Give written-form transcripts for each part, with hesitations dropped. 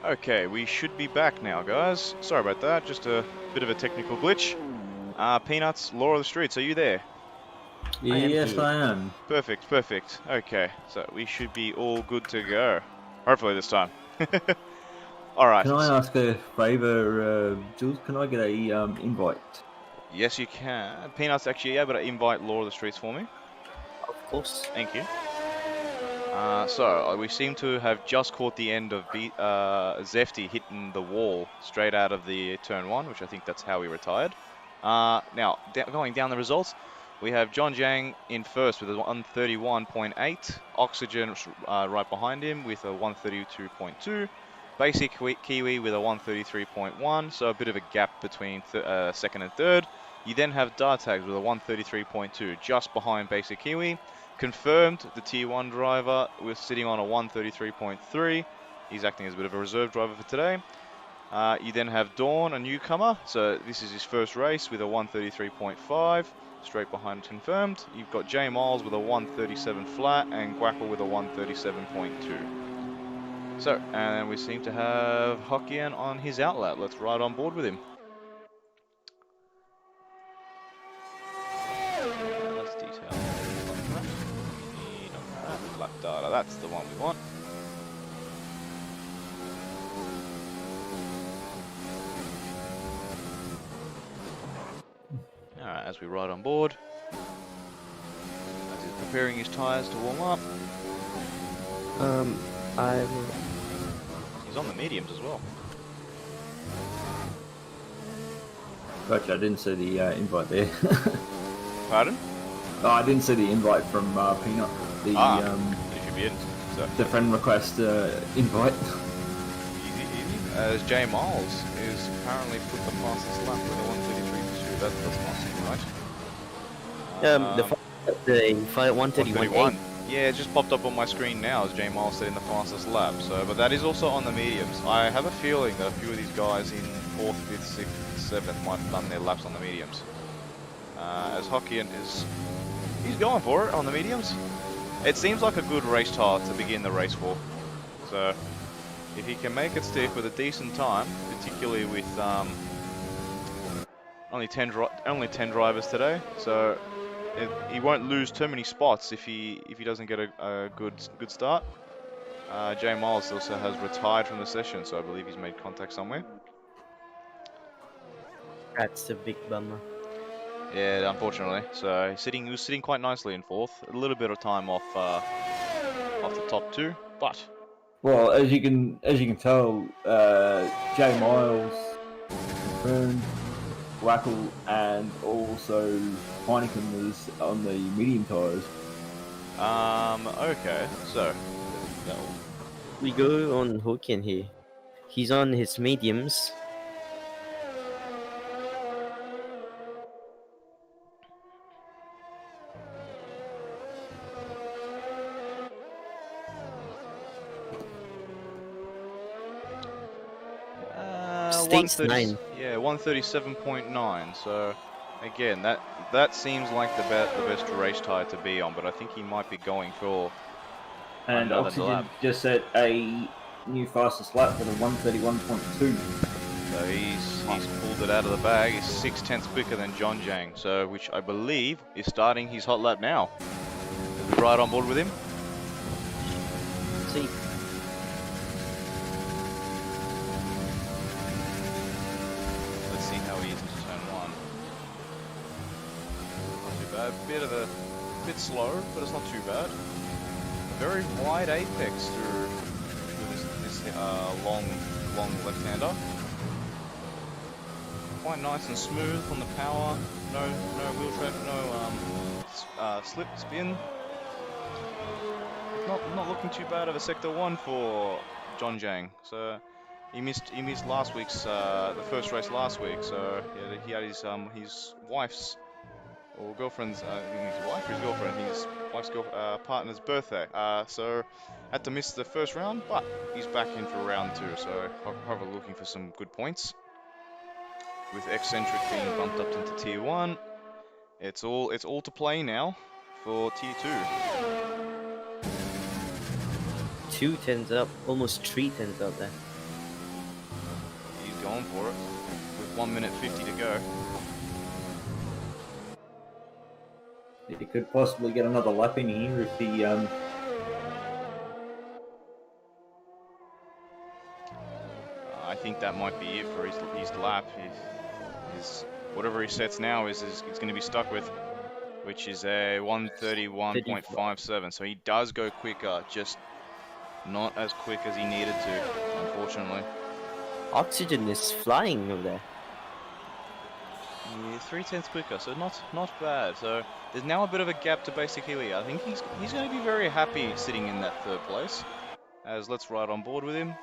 Okay, we should be back now, guys. Sorry about that, just a bit of a technical glitch. Peanuts, Law of the Streets, are you there? I am Yes, here. I am. Perfect, perfect. Okay, so we should be all good to go. Hopefully this time. Alright, Can I ask a favour, Jules? Can I get a invite? yes you can. Peanuts actually able to invite Law of the Streets for me. Of course. Thank you. We seem to have just caught the end of Zefty hitting the wall straight out of the turn one, which I think that's how he retired. Now, going down the results, we have John Jang in first with a 131.8, Oxygen right behind him with a 132.2, Basic Kiwi with a 133.1, so a bit of a gap between second and third. You then have Dartags with a 133.2 just behind Basic Kiwi. Confirmed, the Tier 1 driver was sitting on a 133.3. He's acting as a bit of a reserve driver for today. You then have Dawn, a newcomer. So this is his first race with a 133.5, straight behind Confirmed. You've got Jay Miles with a 137 flat and Guackle with a 137.2. So, and we seem to have Hokkien on his outlet. Let's ride on board with him. Let's detail lap data. That's the one we want. Alright, as we ride on board, as he's preparing his tyres to warm up. He's on the mediums as well. Gotcha, I didn't see the invite there. Pardon? No, I didn't see the invite from Peanut. The It should be in. So. the friend request invite. Easy. As Jay Miles is apparently put the fastest lap with a 133.2. That's not right. The fight 131. Yeah, it just popped up on my screen now as Jay Miles setting the fastest lap. So, but that is also on the mediums. I have a feeling that a few of these guys in 4th, 5th, 6th, 7th might have done their laps on the mediums. As Hokkien he's going for it on the mediums. It seems like a good race tire to begin the race for. So, if he can make it stick with a decent time, particularly with only 10 drivers today, so he won't lose too many spots if he doesn't get a good start. Jay Miles also has retired from the session, so I believe he's made contact somewhere. That's a big bummer. Yeah, unfortunately. So he was sitting quite nicely in 4th. A little bit of time off the top 2, but Well, as you can tell, Jay Miles, Confirmed, Wackle, and also Heineken was on the medium tyres. okay. So We go on Hokkien here. He's on his mediums. Stage 9. Yeah, 137.9. So again, that seems like the best race tire to be on, but I think he might be going for And another Oxygen lap. just set a new fastest lap with a 131.2. So he's pulled it out of the bag. He's 6/10 quicker than John Jang, so which I believe is starting his hot lap now. As we ride on board with him. See. Let's see how he is into turn 1. Not too bad. Bit slow, but it's not too bad. A very wide apex through this long left-hander. Quite nice and smooth on the power. No wheel trip, no slip spin. Not looking too bad of a sector 1 for John Jang. So he missed last week's the first race last week. So yeah, he had his wife's or girlfriend's his wife or his girlfriend, his wife's partner's birthday. So had to miss the first round, but he's back in for round 2. So probably looking for some good points. With Eccentric being bumped up into Tier 1, it's all to play now for Tier 2. 2 10s up, almost 3 10s up there. gone for it with 1 minute 50 to go. He could possibly get another lap in here if he I think that might be it for his lap. His whatever he sets now is going to be stuck with, which is a 1:31.57. So he does go quicker, just not as quick as he needed to, unfortunately. Oxygen is flying over there. Yeah, 3/10 quicker, so not bad. So there's now a bit of a gap to Basic Kiwi. I think he's going to be very happy sitting in that 3rd place. As let's ride on board with him.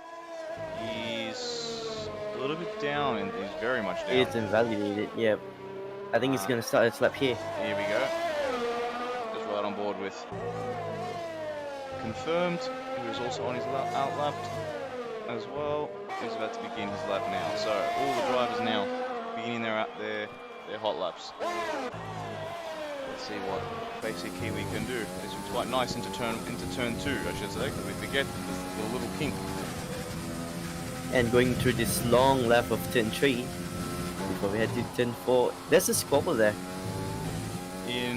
He's a little bit down, and he's very much down. It's invalidated, yeah. I think he's going to start his lap here. Here we go. Just right on board with Confirmed, who is also on his outlapped as well. He's about to begin his lap now. So all the drivers now beginning their hot laps. Let's see what Basic Kiwi can do. It's quite nice into turn 2, I should say, because we forget the little kink. And going through this long lap of turn 3 before we head to turn 4. There's a squabble there.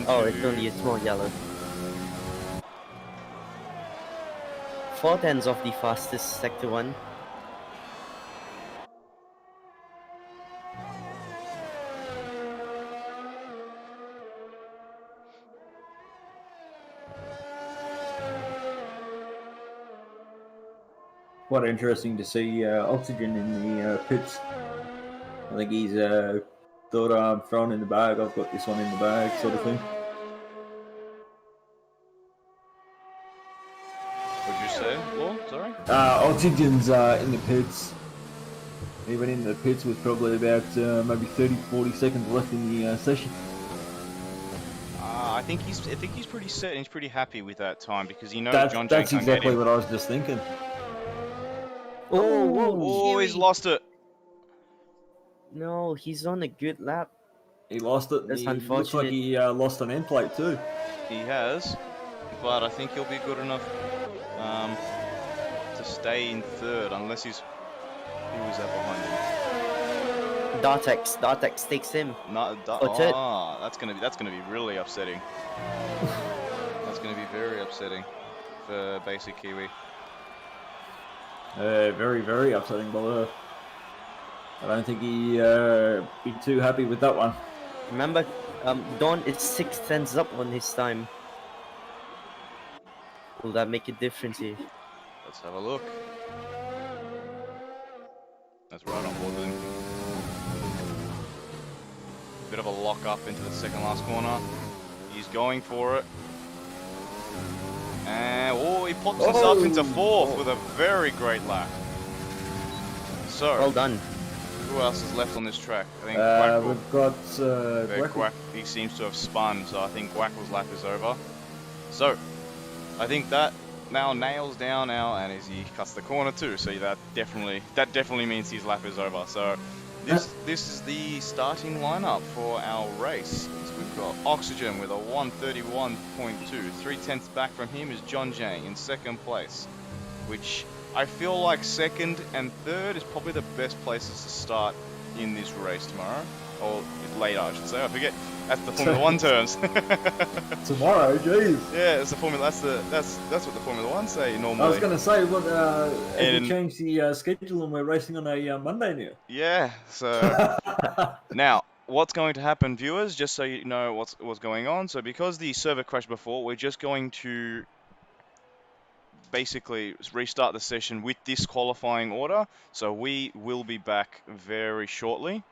Oh, it's only a small yellow. 4/10 of the fastest sector 1. quite interesting to see Oxygen in the pits. I think he's thought I'm thrown in the bag, I've got this one in the bag sort of thing. What'd you say, Law? Sorry? Oxygen's in the pits. He went in the pits with probably about maybe 30-40 seconds left in the session. I think he's pretty set and he's pretty happy with that time because he knows John Jang That's can't exactly get him. what I was just thinking. Oh, he's lost it. No, he's on a good lap. He lost it. That's He unfortunate. looks like he lost an end plate too. He has, but I think he'll be good enough to stay in third unless he's... Who was that behind him? Dartex takes him. That's gonna be really upsetting. That's gonna be very upsetting for Basic Kiwi. Very, very upsetting, but I don't think he'd be too happy with that one. Remember, Don is 6/10 up on his time. Will that make a difference here? Let's have a look. That's right on board with him. Bit of a lock up into the second last corner. He's going for it. And he pops himself into fourth with a very great lap. So, Well done. who else is left on this track? I think We've got Guac. He seems to have spun, so I think Guackel's lap is over. So, I think that now nails down now, and as he cuts the corner too, so that definitely means his lap is over. So, this is the starting lineup for our race. So we've got Oxygen with a 1:31.2. 3/10 back from him is John Jang in second place, which I feel like second and third is probably the best places to start in this race tomorrow, or later I should say. I forget. That's the Formula One terms. tomorrow, jeez. Yeah, it's the Formula. That's what the Formula One say normally. I was going to say, what? Have And- we changed the schedule and we're racing on a Monday now? Yeah. So now, what's going to happen, viewers? Just so you know what's going on. So because the server crashed before, we're just going to basically restart the session with this qualifying order. So we will be back very shortly.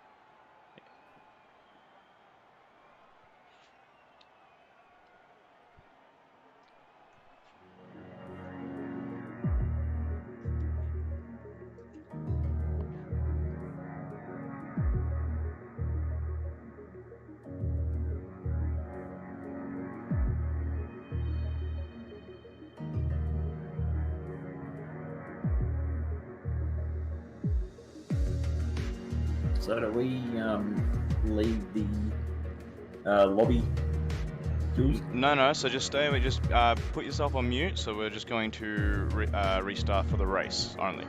So do we leave the lobby, Jules? No. So just stay. We just put yourself on mute. So we're just going to restart for the race only.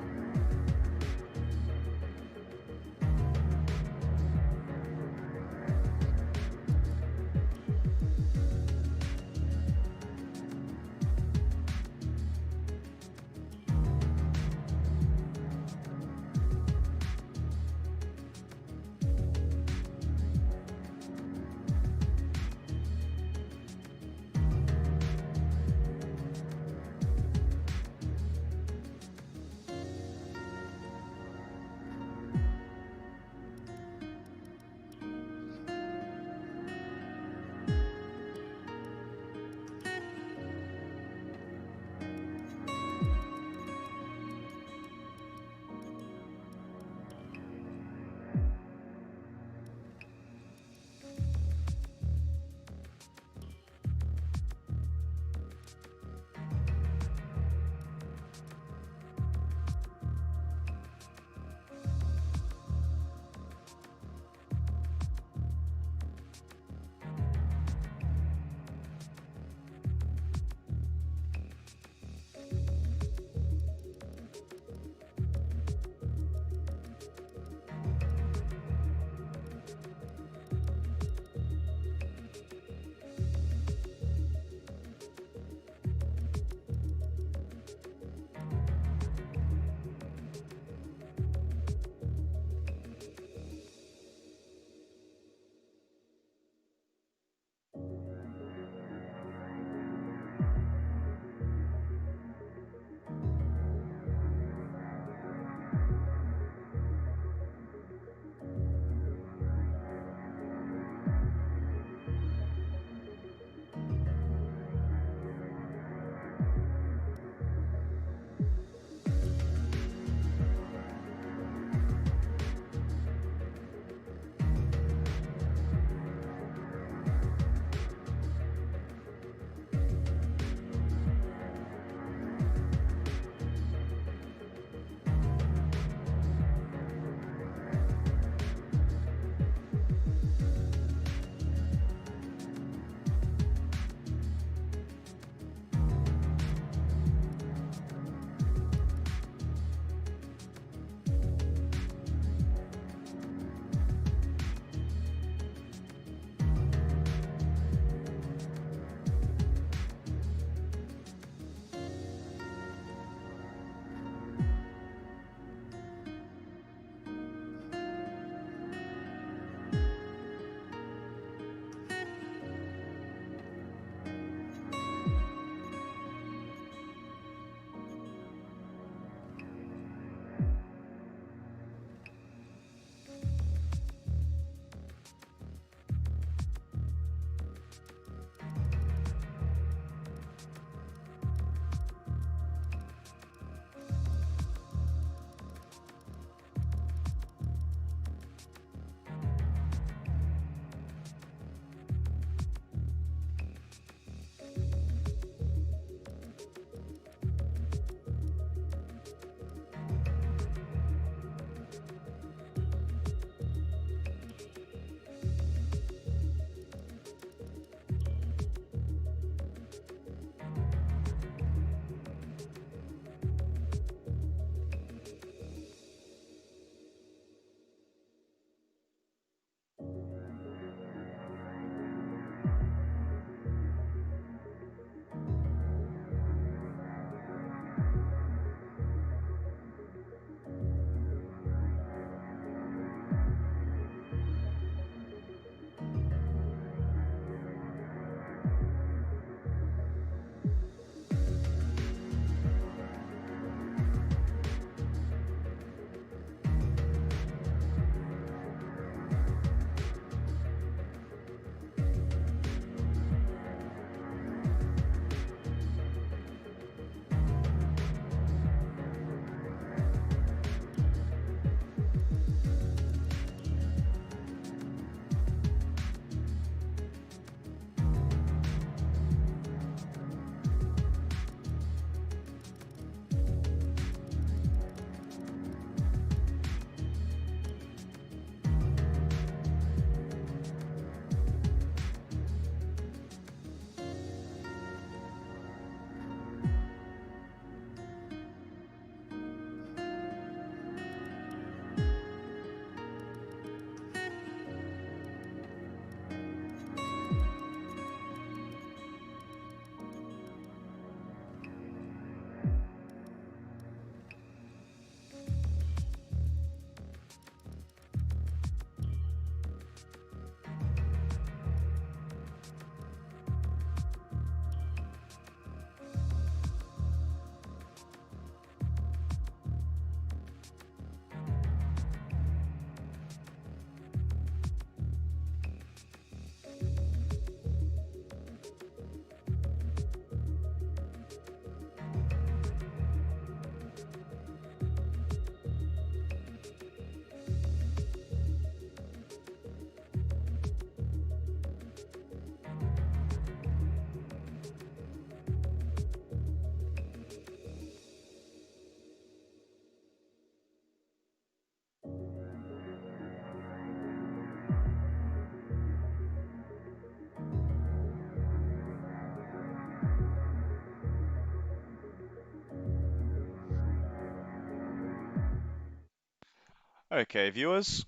Okay, viewers,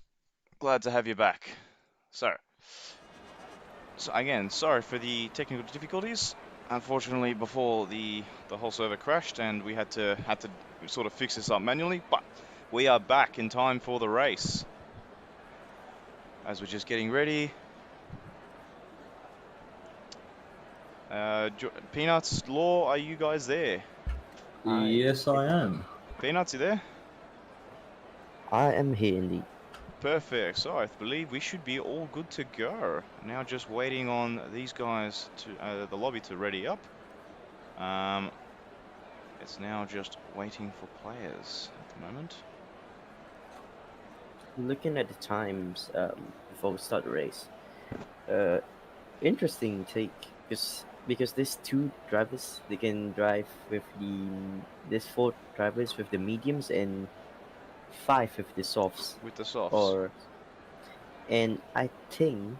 glad to have you back. So again, sorry for the technical difficulties. Unfortunately, before the whole server crashed, and we had to sort of fix this up manually. But we are back in time for the race. As we're just getting ready. Peanuts, Law, are you guys there? Yes, I am. Peanuts, you there? I am here indeed. Perfect. So I believe we should be all good to go. Now just waiting on these guys to the lobby to ready up. It's now just waiting for players at the moment. Looking at the times before we start the race, interesting take because there's 2 drivers. They can drive with there's 4 drivers with the mediums and 5 with the softs. With the softs. And I think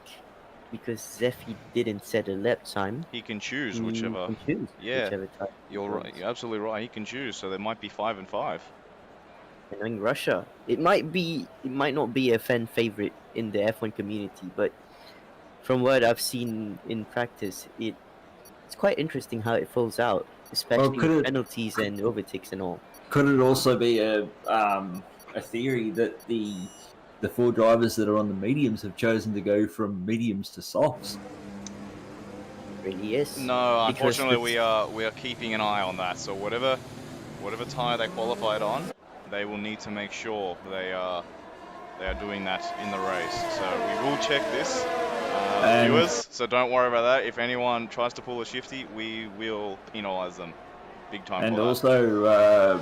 because Zeffy didn't set a lap time, he can choose whichever. Whichever type. You're right. You're absolutely right. He can choose. So there might be 5 and 5. And in Russia, it might not be a fan favorite in the F1 community, but from what I've seen in practice, it's quite interesting how it falls out, especially with penalties and overtakes and all. Could it also be a theory that the 4 drivers that are on the mediums have chosen to go from mediums to softs? Really is. No, unfortunately, we are keeping an eye on that. So whatever tire they qualified on, they will need to make sure they are doing that in the race. So we will check this, viewers. So don't worry about that. If anyone tries to pull a shifty, we will penalise them, big time. And for also,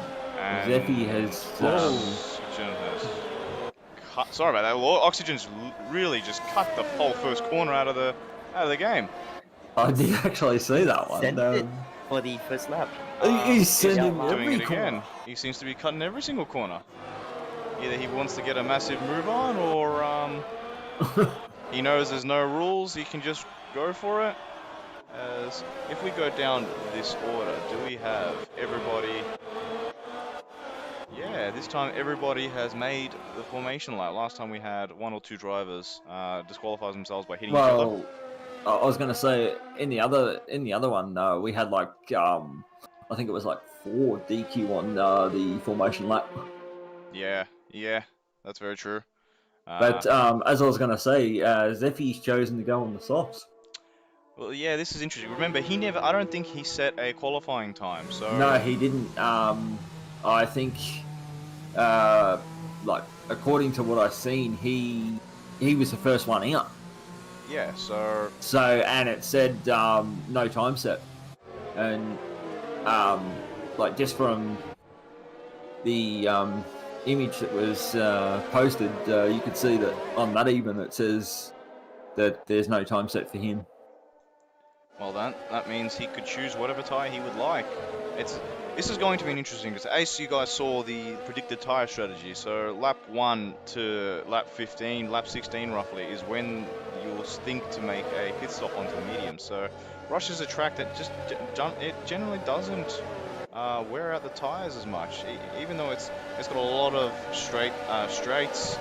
Zeffy has. Oxygen has cut. Sorry about that. Oxygen's really just cut the whole first corner out of the game. I did actually see that one. Sent it for the first lap. He's sending doing it corner. again. He seems to be cutting every single corner. Either he wants to get a massive move on, or he knows there's no rules. He can just go for it. As if we go down this order, do we have everybody? Yeah, this time everybody has made the formation lap. Last time we had 1 or 2 drivers disqualify themselves by hitting each other. I was going to say in the other one we had like I think it was like 4 DQ on the formation lap. Yeah, that's very true. But as I was going to say, Zeffy's chosen to go on the softs. Well, yeah, this is interesting. Remember, I don't think he set a qualifying time. So no, he didn't. I think, like according to what I've seen, he was the first one out. Yeah, so and it said no time set, and like just from the image that was posted, you could see that on that even it says that there's no time set for him. Well, that means he could choose whatever tyre he would like. This is going to be interesting because as you guys saw the predicted tyre strategy, so lap 1 to lap 15, lap 16 roughly is when you'll think to make a pit stop onto the medium. So Russia's a track that it generally doesn't wear out the tyres as much, even though it's got a lot of straights.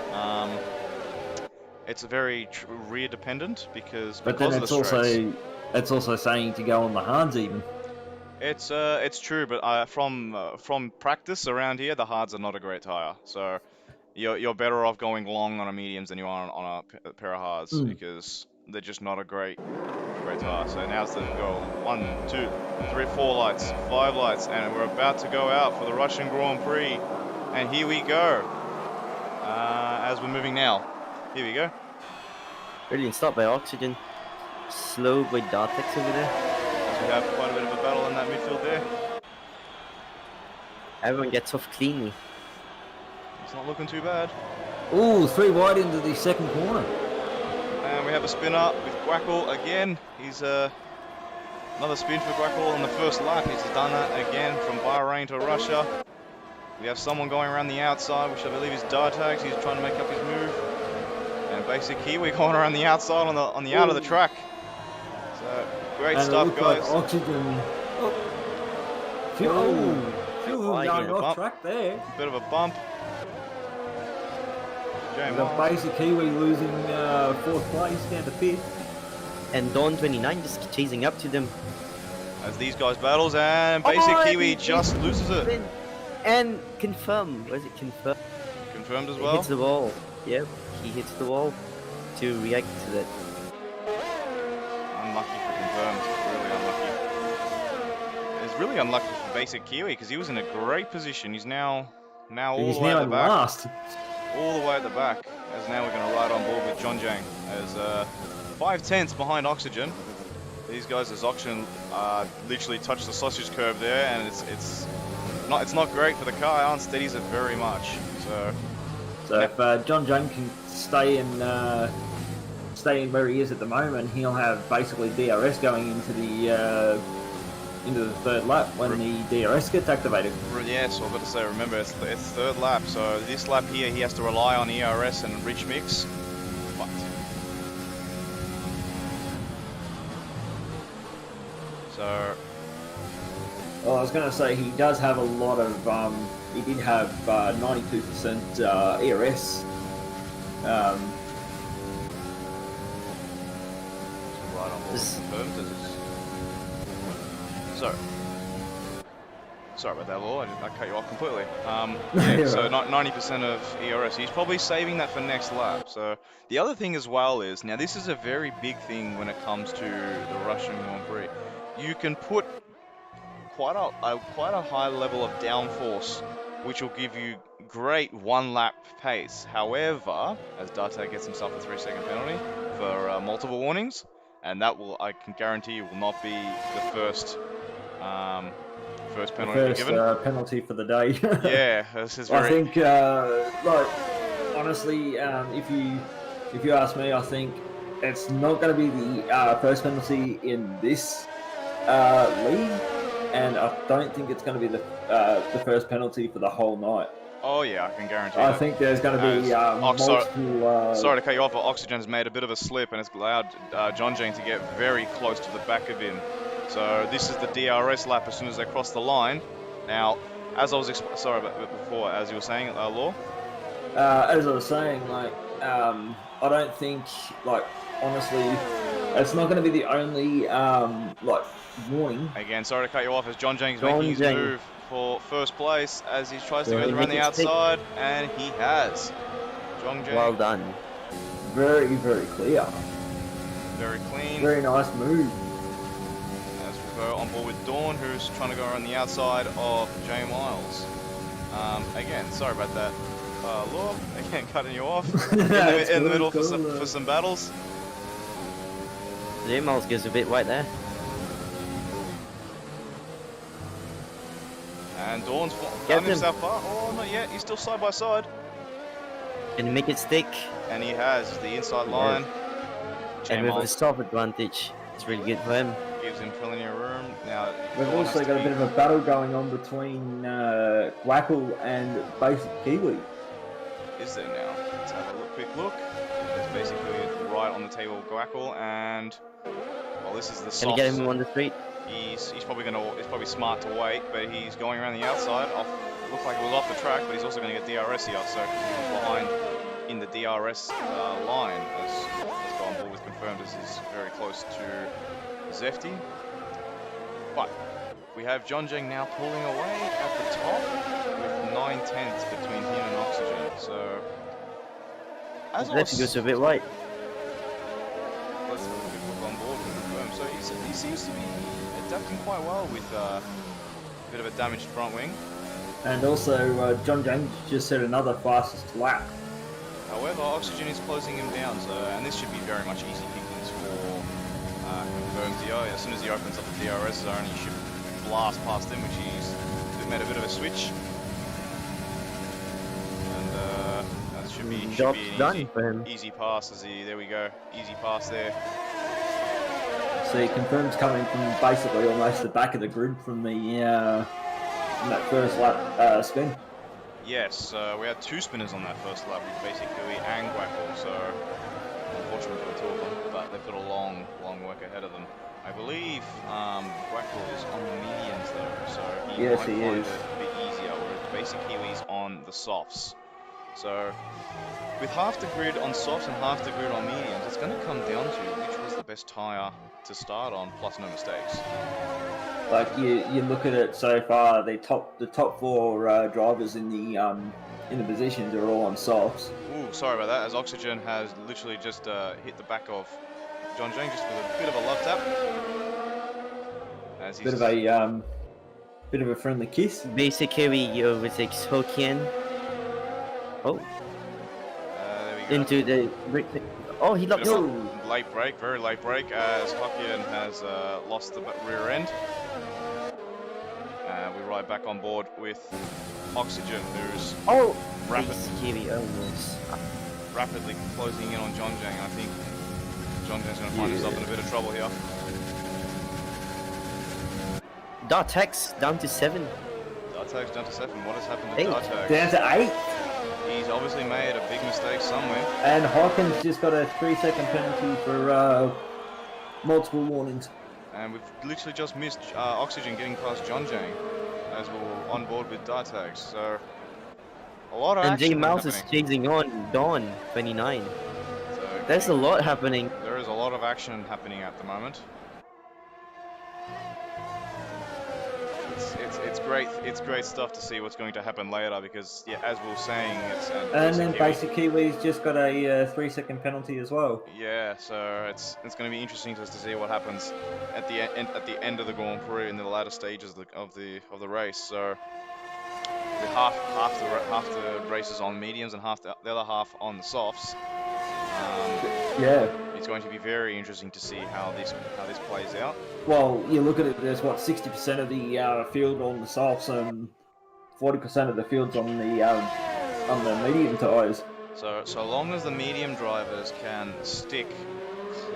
It's very rear dependent because But then of the straights. It's also saying to go on the hards even. It's true, but from practice around here, the hards are not a great tyre. So you're better off going long on a mediums than you are on a pair of hards because they're just not a great tyre. So now it's the go 1, 2, 3, 4 lights, 5 lights, and we're about to go out for the Russian Grand Prix. And here we go. As we're moving now, here we go. Brilliant start by Oxygen. Slow by Dartex over there. We have quite a bit of a battle in that midfield there. Everyone gets off cleanly. It's not looking too bad. Ooh, 3 wide into the second corner. And we have a spinner with Guackle again. He's another spin for Guackle on the first lap. He's done that again from Bahrain to Russia. We have someone going around the outside, which I believe is Dartags. He's trying to make up his move. And basic Kiwi going around the outside on the out of the track. So great stuff, guys. Like Oxygen. Few of them going off track there. Bit of a bump. Jay We've got Miles. Basic Kiwi losing 4th place down to 5th. And Dawn 29 just chasing up to them. As these guys battles, and Basic Kiwi just loses it. And confirm. Was it confirm? Confirmed as He well. hits the wall. Yep, he hits the wall to react to that. Unlucky for Confirmed. Really unlucky. It's really unlucky for Basic Kiwi because he was in a great position. He's now all He's the way now at in the back. last. All the way at the back. As now we're going to ride on board with John Jang as 5/10 behind Oxygen. These guys as Oxygen literally touch the sausage curve there, and it's not great for the car. It unsteadies it very much. So if John Jang can stay in where he is at the moment, he'll have basically DRS going into the 3rd lap when the DRS gets activated. Yes, I've got to say, remember it's 3rd lap, so this lap here he has to rely on ERS and rich mix. But so Well, I was going to say he does have a lot of. He did have 92% ERS. right on board This- confirmed. Sorry about that, Law. I cut you off completely. Yeah, so 90% of ERS. He's probably saving that for next lap. So the other thing as well is, now this is a very big thing when it comes to the Russian Grand Prix. You can put quite a high level of downforce, which will give you great 1-lap pace. However, as Date gets himself a 3-second penalty for multiple warnings, and that will, I can guarantee you, will not be the first penalty given. Penalty for the day. Yeah, this is very. I think, honestly, if you ask me, I think it's not going to be the first penalty in this league, and I don't think it's going to be the first penalty for the whole night. Oh yeah, I can guarantee. I that. think there's going to be multiple. Sorry to cut you off, but Oxygen's made a bit of a slip, and it's allowed John Jane to get very close to the back of him. So this is the DRS lap as soon as they cross the line. Now, as I was sorry about before, as you were saying, Law. As I was saying, like, I don't think, like, honestly, it's not going to be the only, like, warning. Again, sorry to cut you off, as John Jane's making his move for first place as he tries to go around the outside, and he has. John Jane. Well done. Very, very clear. Very clean. Very nice move. As we go on board with Dawn, who's trying to go around the outside of Jay Miles. Again, sorry about that. Law, again, cutting you off in the middle for some battles. J Miles goes a bit white there. And Dawn's found himself far. Oh, not yet. He's still side by side. Can he make it stick? And he has the inside line. And with a soft advantage, it's really good for him. Gives him plenty of room. Now we've also got a bit of a battle going on between Wackle and Basic Kiwi. Is there now? Let's have a quick look. There's basically right on the table Guackle, and well, this is the soft. Can he get him on the street? He's probably smart to wait, but he's going around the outside. Looks like it was off the track, but he's also going to get DRS here, so he's behind in the DRS line. Let's go on board with confirmed as he's very close to Zefty. But we have John Jeng now pulling away at the top with 9/10 between him and Oxygen. So as Zefty goes a bit white. Let's have a quick look on board with confirmed. So he seems to be adapting quite well with a bit of a damaged front wing. And also, John James just set another fastest lap. However, Oxygen is closing him down, so and this should be very much easy pickings for confirmed DO. As soon as he opens up the DRS zone, he should blast past him, which he's made a bit of a switch. And that should be an easy pass. There we go, easy pass there. So confirmed's coming from basically almost the back of the grid from the that first lap spin. Yes, we had two spinners on that first lap with basically and Guackle, so unfortunately for the two of them, but they've got a long work ahead of them. I believe Guackle is on the mediums though, so he might find it a bit easier, whereas Basic Kiwi's on the softs. So with half the grid on softs and half the grid on mediums, it's going to come down to which was the best tyre to start on, plus no mistakes. Like you look at it so far, the top four drivers in the positions are all on softs. Ooh, sorry about that, as Oxygen has literally just hit the back of John Jang just with a bit of a love tap. As he's Bit of a friendly kiss. Basic carry overtakes Hokkien. Oh, there we go. into the oh, he locked up. Late break, very late break, as Hokkien has lost the rear end. We ride back on board with Oxygen, who's rapidly closing in on John Jang. I think John Jang's going to find himself in a bit of trouble here. Dartex down to 7. Dartag's down to 7. What has happened to 8. Dartag? Down to 8. He's obviously made a big mistake somewhere. And Hawkins just got a 3-second penalty for multiple warnings. And we've literally just missed Oxygen getting past John Jang as we're on board with Dartag. So a lot of And action J Mouse is happening. chasing on Dawn 29. So There's a lot happening. there is a lot of action happening at the moment. It's great. It's great stuff to see what's going to happen later because, yeah, as we were saying, it's And then Basic Kiwi's just got a 3-second penalty as well. Yeah, so it's going to be interesting to see what happens at the end of the Grand Prix in the latter stages of the race. So with half the races on mediums and half the other half on the softs. Yeah. It's going to be very interesting to see how this plays out. Well, you look at it, there's 60% of the field on the softs and 40% of the field's on the medium tyres. So long as the medium drivers can stick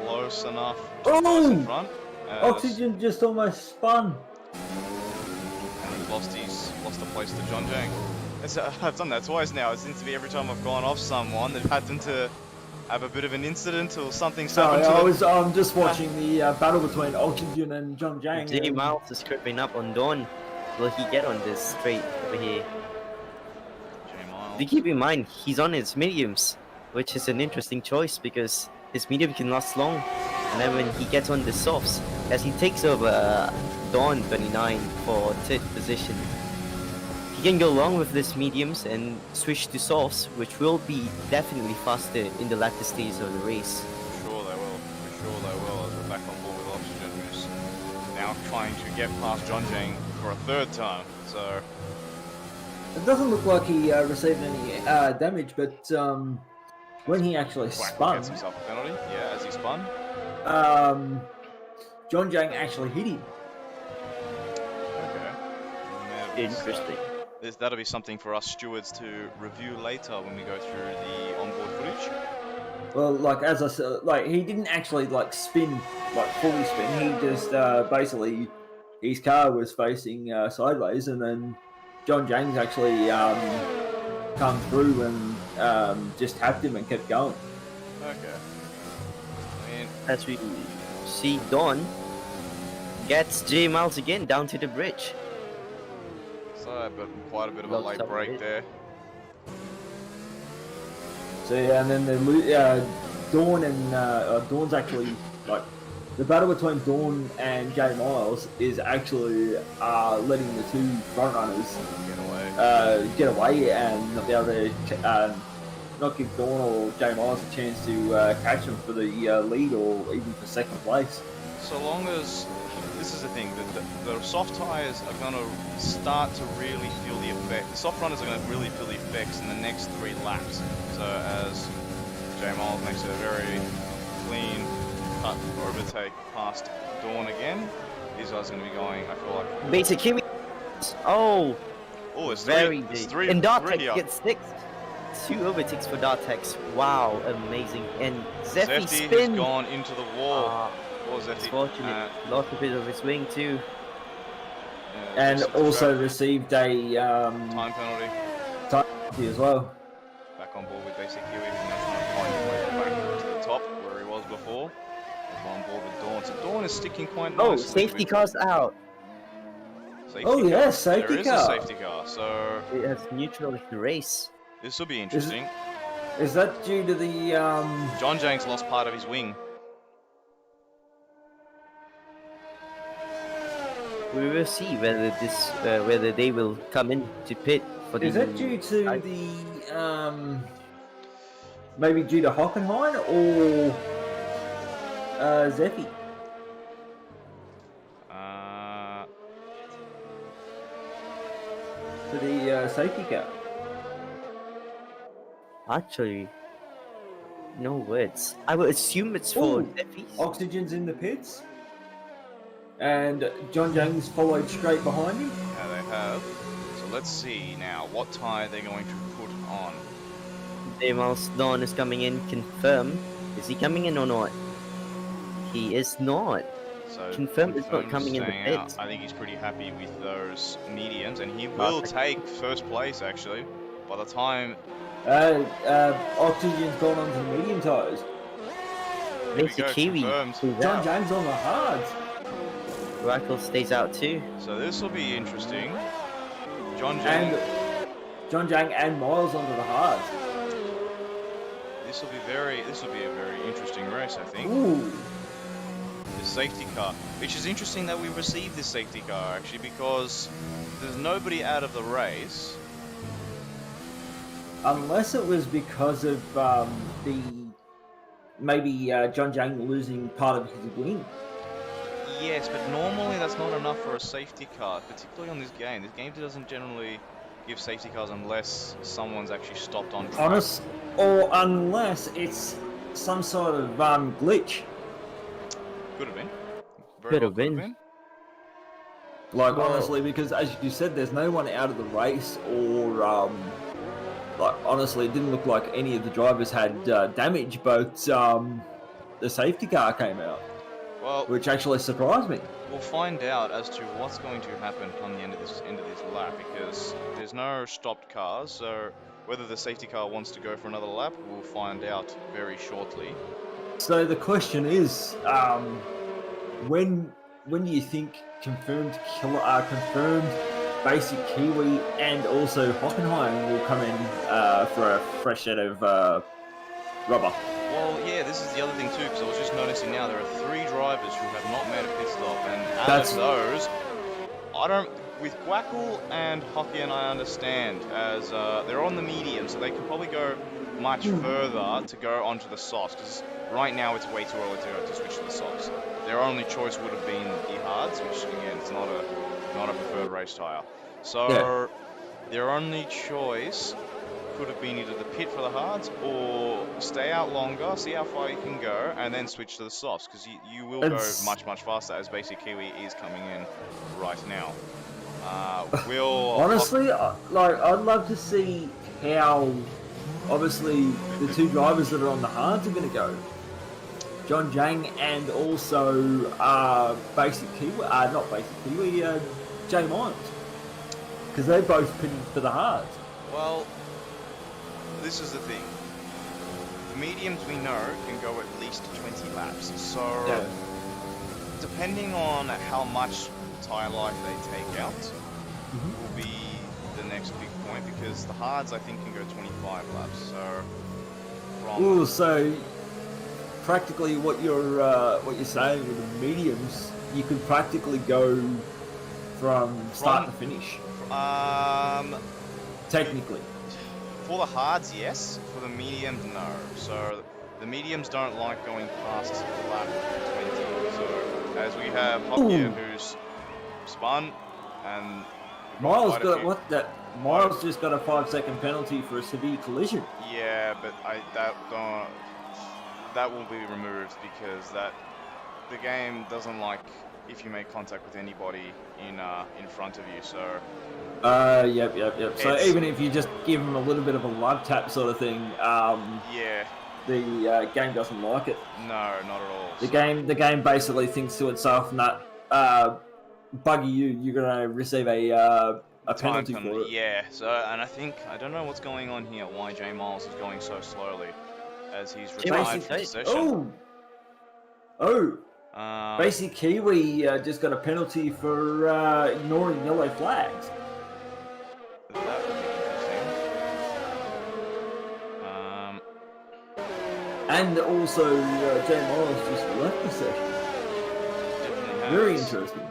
close enough to Oh! close in front. Oxygen just almost spun. And he's lost the place to John Jang. I've done that twice now. It seems to be every time I've gone off someone, they've had them to have a bit of an incident or something. Sorry, I'm just watching the battle between Oxygen and John Jang. J Mouse is creeping up on Dawn. Will he get on this straight over here? Do keep in mind, he's on his mediums, which is an interesting choice because his medium can last long. And then when he gets on the softs, as he takes over Dawn 29 for 3rd position, he can go along with this mediums and switch to softs, which will be definitely faster in the latter stages of the race. Sure they will. For sure they will, as we're back on board with Oxygen, who's now trying to get past John Jang for a 3rd time. So it doesn't look like he received any damage, but when he actually spun, gets himself a penalty. Yeah, as he spun. John Jang actually hit him. Okay. Interesting. That'll be something for us stewards to review later when we go through the onboard footage. Well, like as I said, like he didn't actually spin, fully spin. He just basically his car was facing sideways, and then John Jang's actually come through and just tapped him and kept going. Okay. I mean, As we see, Dawn gets J Miles again down to the bridge. so but quite a bit of a Locked late up break with it. there. So yeah, and then the Dawn and Dawn's actually the battle between Dawn and J Miles is actually letting the two front runners get away and not be able to not give Dawn or J Miles a chance to catch them for the lead or even for 2nd place. So long as this is the thing, the soft tyres are going to start to really feel the effect. The soft runners are going to really feel the effects in the next 3 laps. So as J Miles makes a very clean cut overtake past Dawn again, these guys are going to be going, I feel like. Basic Kiwi. Oh, It's very three. It's big. 3 And here. Dartex gets 6. 2 overtakes for Dartex. Wow, amazing. And Zeffy Zefty spin. has gone into the wall. It's fortunate. Lost a bit of his wing too. And just at the also track. received a Time penalty. penalty as well. Back on board with Basic Kiwi, who's now trying to find his way back to the top where he was before. As well on board with Dawn. So Dawn is sticking quite Oh, nicely. safety with car's out. safety Oh, car. yeah, safety There is car. a safety car. So It has neutralized the race. This will be interesting. Is that due to the John Jang's lost part of his wing. We will see whether they will come in to pit for the. Is that due to the maybe due to Hockenheim or Zeppi? For the safety car. Actually, no words. I would assume it's for Ooh, Zeffis. Oxygen's in the pits. And John Jang's followed straight behind him. Yeah, they have. So let's see now what tyre they're going to put on. Miles Dawn is coming in. Confirm. Is he coming in or not? He is not. So Confirm it's not coming in the staying pits. out. I think he's pretty happy with those mediums, and he will take first place actually. By the time Oxygen's gone onto the medium tyres. there we There's the go, Kiwi. confirmed. Who's John out. Jang's on the hards. Rackle stays out too. So this will be interesting. John And Jang. John Jang and Miles onto the hards. This will be a very interesting race, I think. Ooh. The safety car, which is interesting that we received this safety car actually, because there's nobody out of the race. Unless it was because of maybe John Jang losing part of his wing. Yes, but normally that's not enough for a safety car, particularly on this game. This game doesn't generally give safety cars unless someone's actually stopped on track. Or unless it's some sort of glitch. Could have been. Could have been. Like, Well- honestly, because as you said, there's no one out of the race, or like, honestly, it didn't look like any of the drivers had damage, but the safety car came out, Well, which actually surprised me. we'll find out as to what's going to happen come the end of this lap, because there's no stopped cars. So whether the safety car wants to go for another lap, we'll find out very shortly. So the question is, when do you think confirmed basic Kiwi and also Hockenheim will come in for a fresh set of rubber? Well, yeah, this is the other thing too, because I was just noticing now there are 3 drivers who have not made a pit stop, and out That's- of those, I don't. With Guackle and Hokkien, I understand, as they're on the medium, so they can probably go much further to go onto the softs, because right now it's way too early to switch to the softs. Their only choice would have been the hards, which again, it's not a preferred race tyre. So Yeah. their only choice could have been either the pit for the hards or stay out longer, see how far you can go, and then switch to the softs, because you will go much faster, as Basic Kiwi is coming in right now. Honestly, I'd love to see how, obviously, the 2 drivers that are on the hards are going to go. John Jang and also Basic Kiwi, not Basic Kiwi, Jay Miles, because they both pitted for the hards. Well, this is the thing. The mediums we know can go at least 20 laps, so Yeah. depending on how much tyre life they take out will be the next big point, because the hards I think can go 25 laps. So from Ooh, so practically what you're saying with the mediums, you could practically go from start to finish. Technically. For the hards, yes. For the mediums, no. So the mediums don't like going past lap 20. So as we have Hokkien, who's spun, and Miles quite a few- Miles just got a 5-second penalty for a severe collision. Yeah, but that will be removed, because the game doesn't like if you make contact with anybody in front of you. So Yep. So It's- even if you just give them a little bit of a love tap sort of thing, yeah, the game doesn't like it. no, not at all. The game basically thinks to itself, "Nah, buggy you're gonna receive a penalty for it." Yeah, so, and I don't know what's going on here, why J Miles is going so slowly, as he's J. retired Miles from the is session. Basic Kiwi just got a penalty for ignoring yellow flags. That would be interesting. And also, Jay Miles just left the session. Definitely has. Very interesting.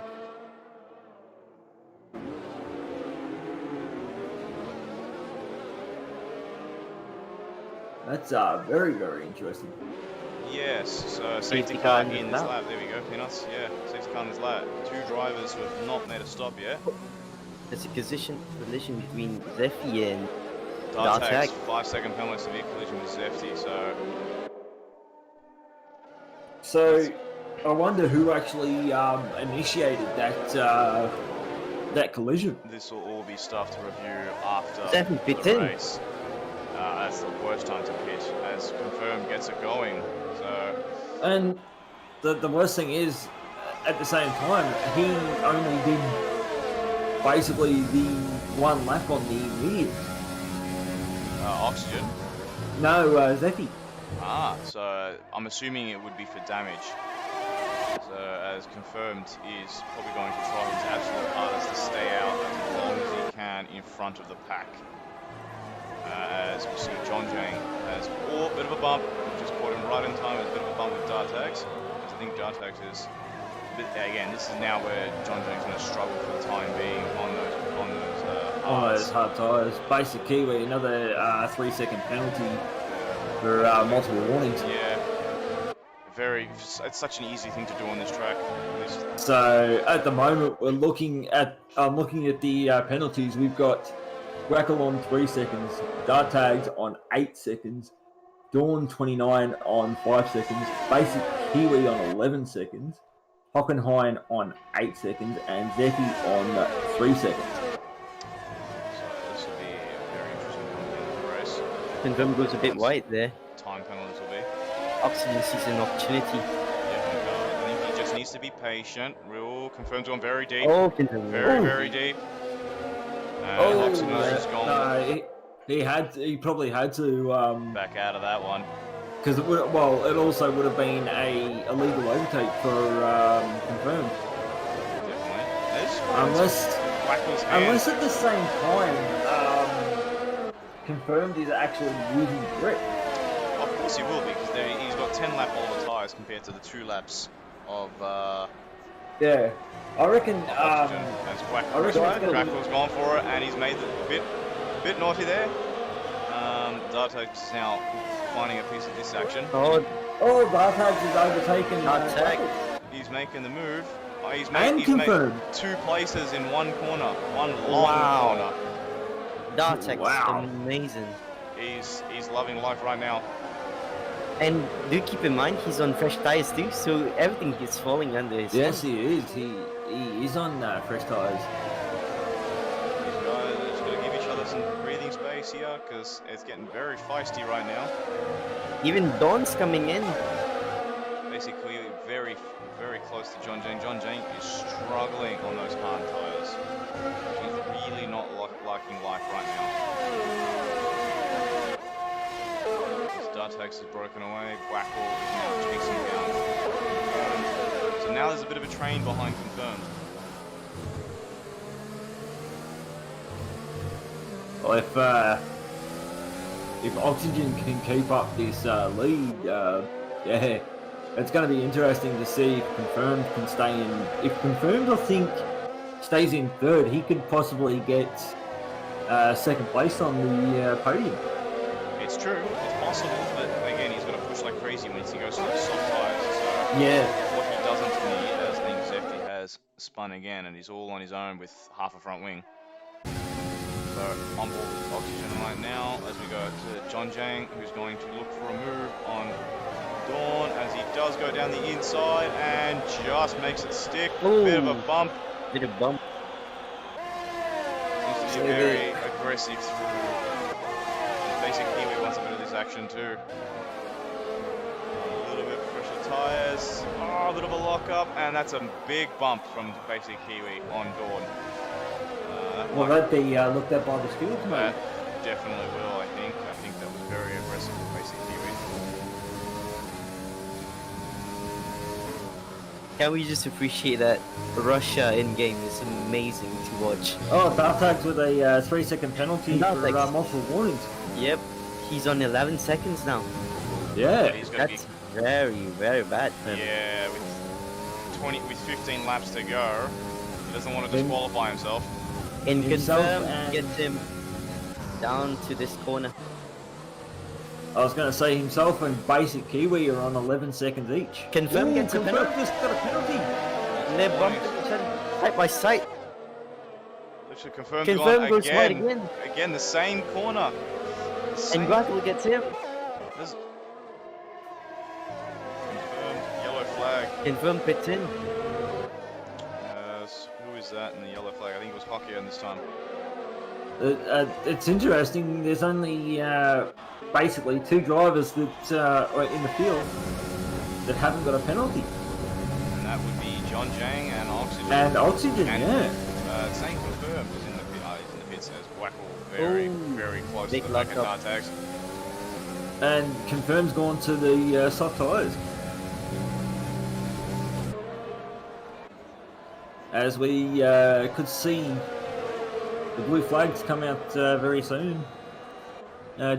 That's very, very interesting. Yes, so safety car in this lap. There we go, Peanuts. Yeah, safety car in this lap. Two drivers who have not made a stop yet. There's a collision between Zeffy and Dartag's Dartag. 5-second penalty severe collision with Zefty, So, I wonder who actually initiated that collision. this will all be stuff to review after Zeffy the pit in. race. That's the worst time to pit, as Confirmed gets it going. So, And the worst thing is, at the same time, he only did basically the one lap on the medium. Oxygen. No, Zeffy. So I'm assuming it would be for damage. So as Confirmed is probably going to try his absolute hardest to stay out as long as he can in front of the pack. As we see John Jang has a bit of a bump, just caught him right in time, a bit of a bump with Dartags. I think Dartags is, but again, this is now where John Jang's going to struggle for the time being on those Hard tyres. Basic Kiwi, another 3-second penalty for multiple warnings. Yeah. It's such an easy thing to do on this track. So at the moment, I'm looking at the penalties. We've got Wackle on 3 seconds, Dartags on 8 seconds, Dawn 29 on 5 seconds, Basic Kiwi on 11 seconds, Hockenheim on 8 seconds, and Zeffy on 3 seconds. So this will be a very interesting end of the race. Confirmed goes a bit wide there. Time penalties will be. Oxygen sees an opportunity. I think he just needs to be patient. Real Confirmed's gone very deep. Oh, Confirmed. Very deep. And Oxygen's just gone No, he probably had to back out of that one. because it also would have been a illegal overtake for Confirmed. Definitely. Unless at the same time Confirmed is actually using grip. Of course he will be, because he's got 10 lap older tyres compared to the 2 laps of Yeah, I reckon. Oxygen. As Quackwell's gone for it, and he's made the bit naughty there. Dartag's now finding a piece of this action. Dartags is overtaken. Dartag. He's making the move. He's Confirmed. made 2 places in one corner, one long corner. Dartag, amazing. He's loving life right now. And do keep in mind, he's on fresh tires too, so everything is falling under his Yes, hand. he is. He is on fresh tires. These guys are just going to give each other some breathing space here, because it's getting very feisty right now. Even Dawn's coming in. Basically, very close to John Jang. John Jang is struggling on those hard tires. He's really not liking life right now. Dartags is broken away. Wackle is now chasing down Confirmed. So now there's a bit of a train behind Confirmed. Well, if Oxygen can keep up this lead, yeah, it's going to be interesting to see if Confirmed can stay in. If Confirmed, I think, stays in third, he could possibly get second place on the podium. It's true, it's possible, but again, he's going to push like crazy once he goes to those soft tires. So Yeah. what he doesn't need, as I think Zefty has spun again, and he's all on his own with half a front wing. So on board with Oxygen right now, as we go to John Jang, who's going to look for a move on Dawn, as he does go down the inside and just makes it stick. Ooh. Bit of a bump. Bit of bump. Seems to be very aggressive through. Basic Kiwi wants a bit of this action too. A little bit of pressure tyres. Oh, a bit of a lock-up, and that's a big bump from Basic Kiwi on Dawn. Will that be looked at by the stewards, mate? That definitely will, I think. I think that was very aggressive from Basic Kiwi. Can we just appreciate that Russia in-game is amazing to watch. Oh, Dartags with a 3-second penalty for Dartags. multiple warnings. Yep, he's on 11 seconds now. Yeah. He's got to be That's very, very bad for him. yeah with 15 laps to go. He doesn't want to disqualify himself. And Himself Confirm and- gets him down to this corner. I was going to say himself and Basic Kiwi are on 11 seconds each. Confirm Ooh, gets a Confirm penalty. just got a penalty. And they're bumping each other side by side. Literally confirmed Confirm gone goes wide again. again. Again, the same corner. The same- And Grackle gets him. This- Confirmed yellow flag. Confirm pits in. Who is that in the yellow flag? I think it was Hokkien this time. It's interesting. There's only basically 2 drivers that are in the field that haven't got a penalty. And that would be John Jang and Oxygen. And Oxygen, And, yeah. Same confirmed is in the pit. He's in the pit says Wackle very, Ooh, very close to big the back of lockup. tire tags. And Confirm's gone to the soft tyres. As we could see the blue flags come out very soon.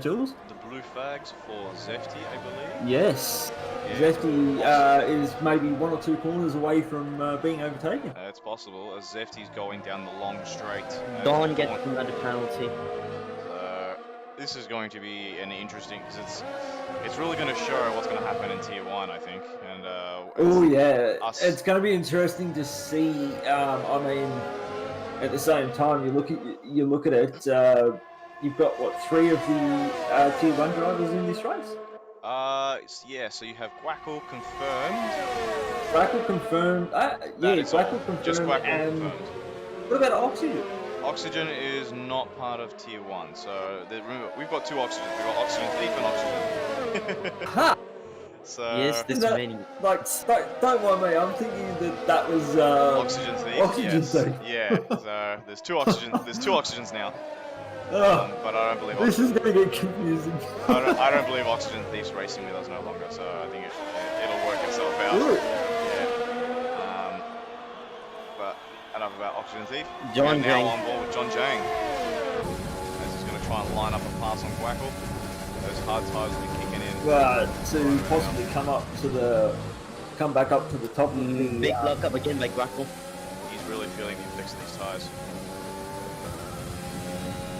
Jules? The blue flags for Zefty, I believe. Yes. Yeah. Zefty is maybe 1 or 2 corners away from being overtaken. It's possible as Zefty's going down the long straight. Dawn gets another penalty. This is going to be an interesting because it's really going to show what's going to happen in Tier 1, I think. And Oh yeah, us- it's going to be interesting to see. I mean, at the same time, you look at it. You've got what 3 of the Tier 1 drivers in this race. yeah. So you have Quackle confirmed. Quackle confirmed. Yeah, That is all. Quackle confirmed. Just Quackle and confirmed. what about Oxygen? Oxygen is not part of Tier 1, so remember, we've got 2 Oxygens. We've got Oxygen Thief and Oxygen. Ha! So Yes, there's that- many. Like, don't mind me. I'm thinking that was Oxygen Thief. Oxygen yes. Thief. Yeah. So there's 2 Oxygens. There's 2 Oxygens now. Oh, But I don't believe this is going to get confusing. I don't believe Oxygen Thief's racing with us no longer. So I think it'll work itself out. Good. Yeah. But enough about Oxygen Thief. John We are now Jang. on board with John Jang. As he's going to try and line up a pass on Quackle. Those hard tires will be kicking in. To possibly come back up to the top of the Big lockup again by Grackle. He's really feeling the effects of these tires.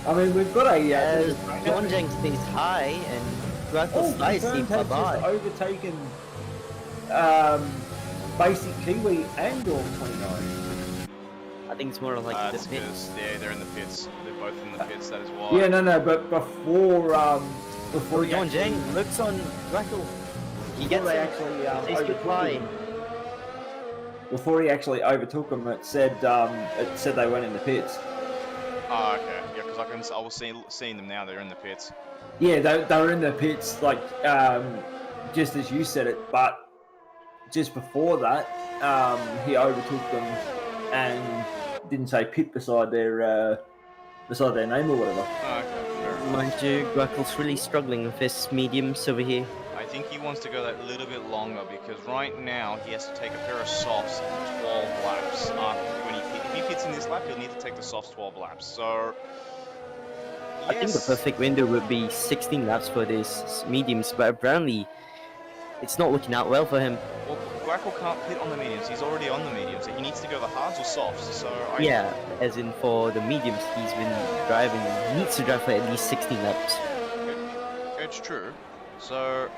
I mean, we've got a As John Jang stays high and Grackle's tires seem Confirmed to has just buy. overtaken Basic Kiwi and Dawn 29. I think it's more like It's the pit. because they're in the pits. They're both in the pits. That is why. Yeah, no, but before Oh, he John actually- Jang looks on Grackle. He before gets they it. actually Stays overtook goodbye. him, before he actually overtook them, it said they went in the pits. Oh, okay. Yeah, because I was seeing them now. They're in the pits. Yeah, they were in the pits, like just as you said it, but just before that, he overtook them and didn't say pit beside their name or whatever. Oh, okay. Fair enough. Mind you, Grackle's really struggling with his mediums over here. I think he wants to go that little bit longer because right now he has to take a pair of softs 12 laps. If he fits in this lap, he'll need to take the softs 12 laps. So. I think the yes. perfect window would be 16 laps for these mediums, but apparently it's not working out well for him. Well, Grackle can't pit on the mediums. He's already on the mediums. So he needs to go the hards or softs. So Yeah, as in for the mediums, he's been driving, he needs to drive for at least 16 laps. It's true. So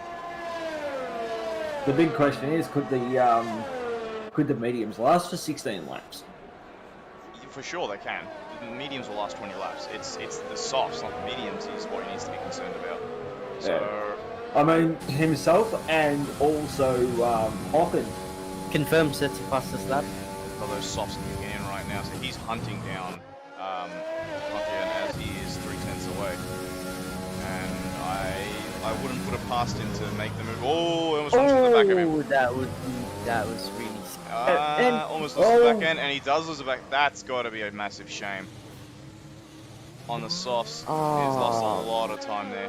The big question is, could the mediums last for 16 laps? for sure they can. The mediums will last 20 laps. It's the softs, not the mediums, is what he needs to be concerned about. So I mean, himself and also Hocken. Confirms that's the fastest lap. got those softs kicking in right now. So he's hunting down Hokkien as he is 3/10 away. And I wouldn't put it past him to make the move. Oh, almost runs to the back of him. Oh, that was really. Almost loses the back end, and he does lose the back. That's got to be a massive shame. On the softs, he's lost a lot of time there.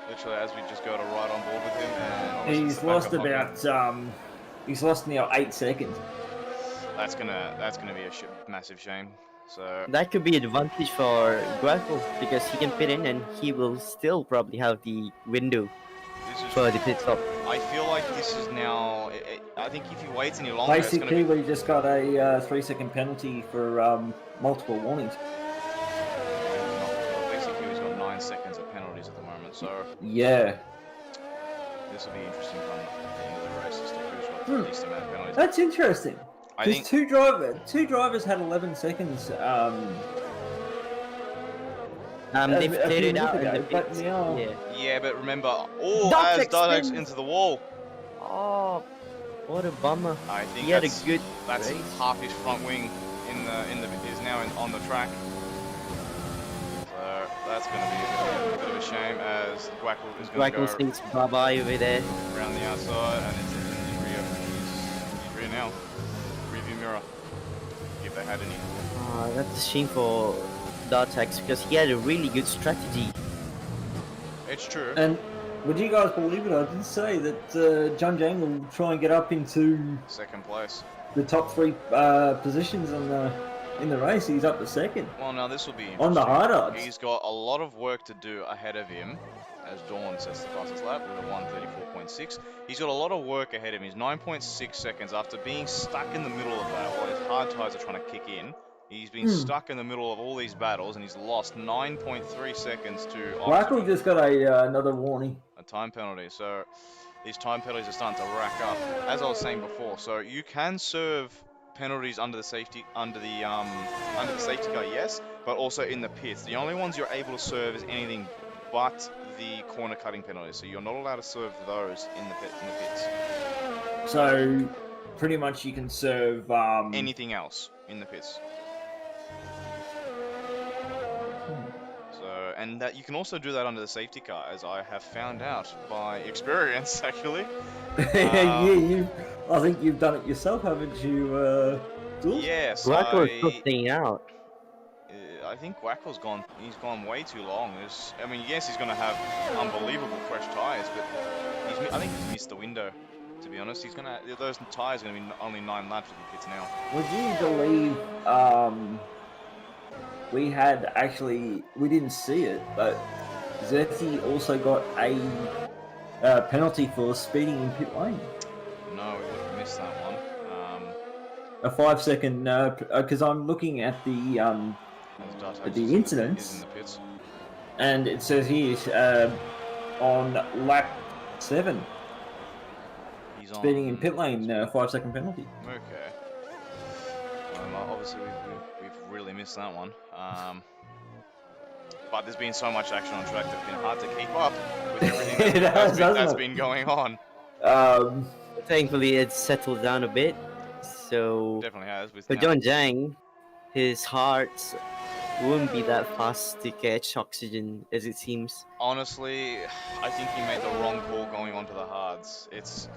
Literally, as we just go to right on board with him, and almost hits He's the back lost of Hokkien. about he's lost now 8 seconds. That's gonna be a massive shame. So That could be an advantage for Guaco because he can pit in and he will still probably have the window this is. for the pit stop. I feel like this is now. I think if he waits any longer, it's Basically, going to be. we just got a 3-second penalty for multiple warnings. Basically, he's got 9 seconds of penalties at the moment. So Yeah. this will be interesting come the end of the race as to who's got the least amount of penalties. That's interesting. I Because think. two drivers had 11 seconds. They've a few cleared it minutes out in the ago, but pits. now- Yeah. Yeah, but remember, as Dartex Dartex spins. into the wall. Oh, what a bummer. I think He had a that's, good that's race. half his front wing is now on the track. So that's going to be a bit of a shame as Guackle is going to Guaco go thinks bye-bye over there. around the outside and it's in rear. He's rear now. Rearview mirror. If they had any. That's a shame for Dartex because he had a really good strategy. It's true. And would you guys believe it? I did say that John Jang will try and get up into Second place. the top 3 positions in the race. He's up to second. Well, now this will be interesting. On the hard odds. He's got a lot of work to do ahead of him, as Dawn sets the fastest lap with a 1:34.6. He's got a lot of work ahead of him. He's 9.6 seconds after being stuck in the middle of that while his hard tires are trying to kick in. He's been stuck in the middle of all these battles and he's lost 9.3 seconds to Michael just got another warning. a time penalty. So these time penalties are starting to rack up, as I was saying before. So you can serve penalties under the safety car, yes, but also in the pits. The only ones you're able to serve is anything but the corner cutting penalties. So you're not allowed to serve those in the pits. So pretty much you can serve Anything else in the pits. So, and that you can also do that under the safety car, as I have found out by experience, actually. I think you've done it yourself, haven't you, Jules? Yes, Guaco is still staying out. I think Guaco's gone. He's gone way too long. I mean, yes, he's going to have unbelievable fresh tires, but I think he's missed the window. To be honest, those tires are going to be only 9 laps with the pits now. Would you believe we didn't see it, but Zeti also got a penalty for speeding in pit lane. No, we would have missed that one. A 5-second, because I'm looking at the incidents, in the pits. and it says here on lap 7, He's speeding in pit lane, 5-second penalty. Okay. Obviously, we've really missed that one. But there's been so much action on track that it's been hard to keep up with everything that's been going on. Thankfully, it's settled down a bit. So Definitely has. for John Jang, his heart won't be that fast to catch oxygen as it seems. Honestly, I think he made the wrong call going onto the hards. It's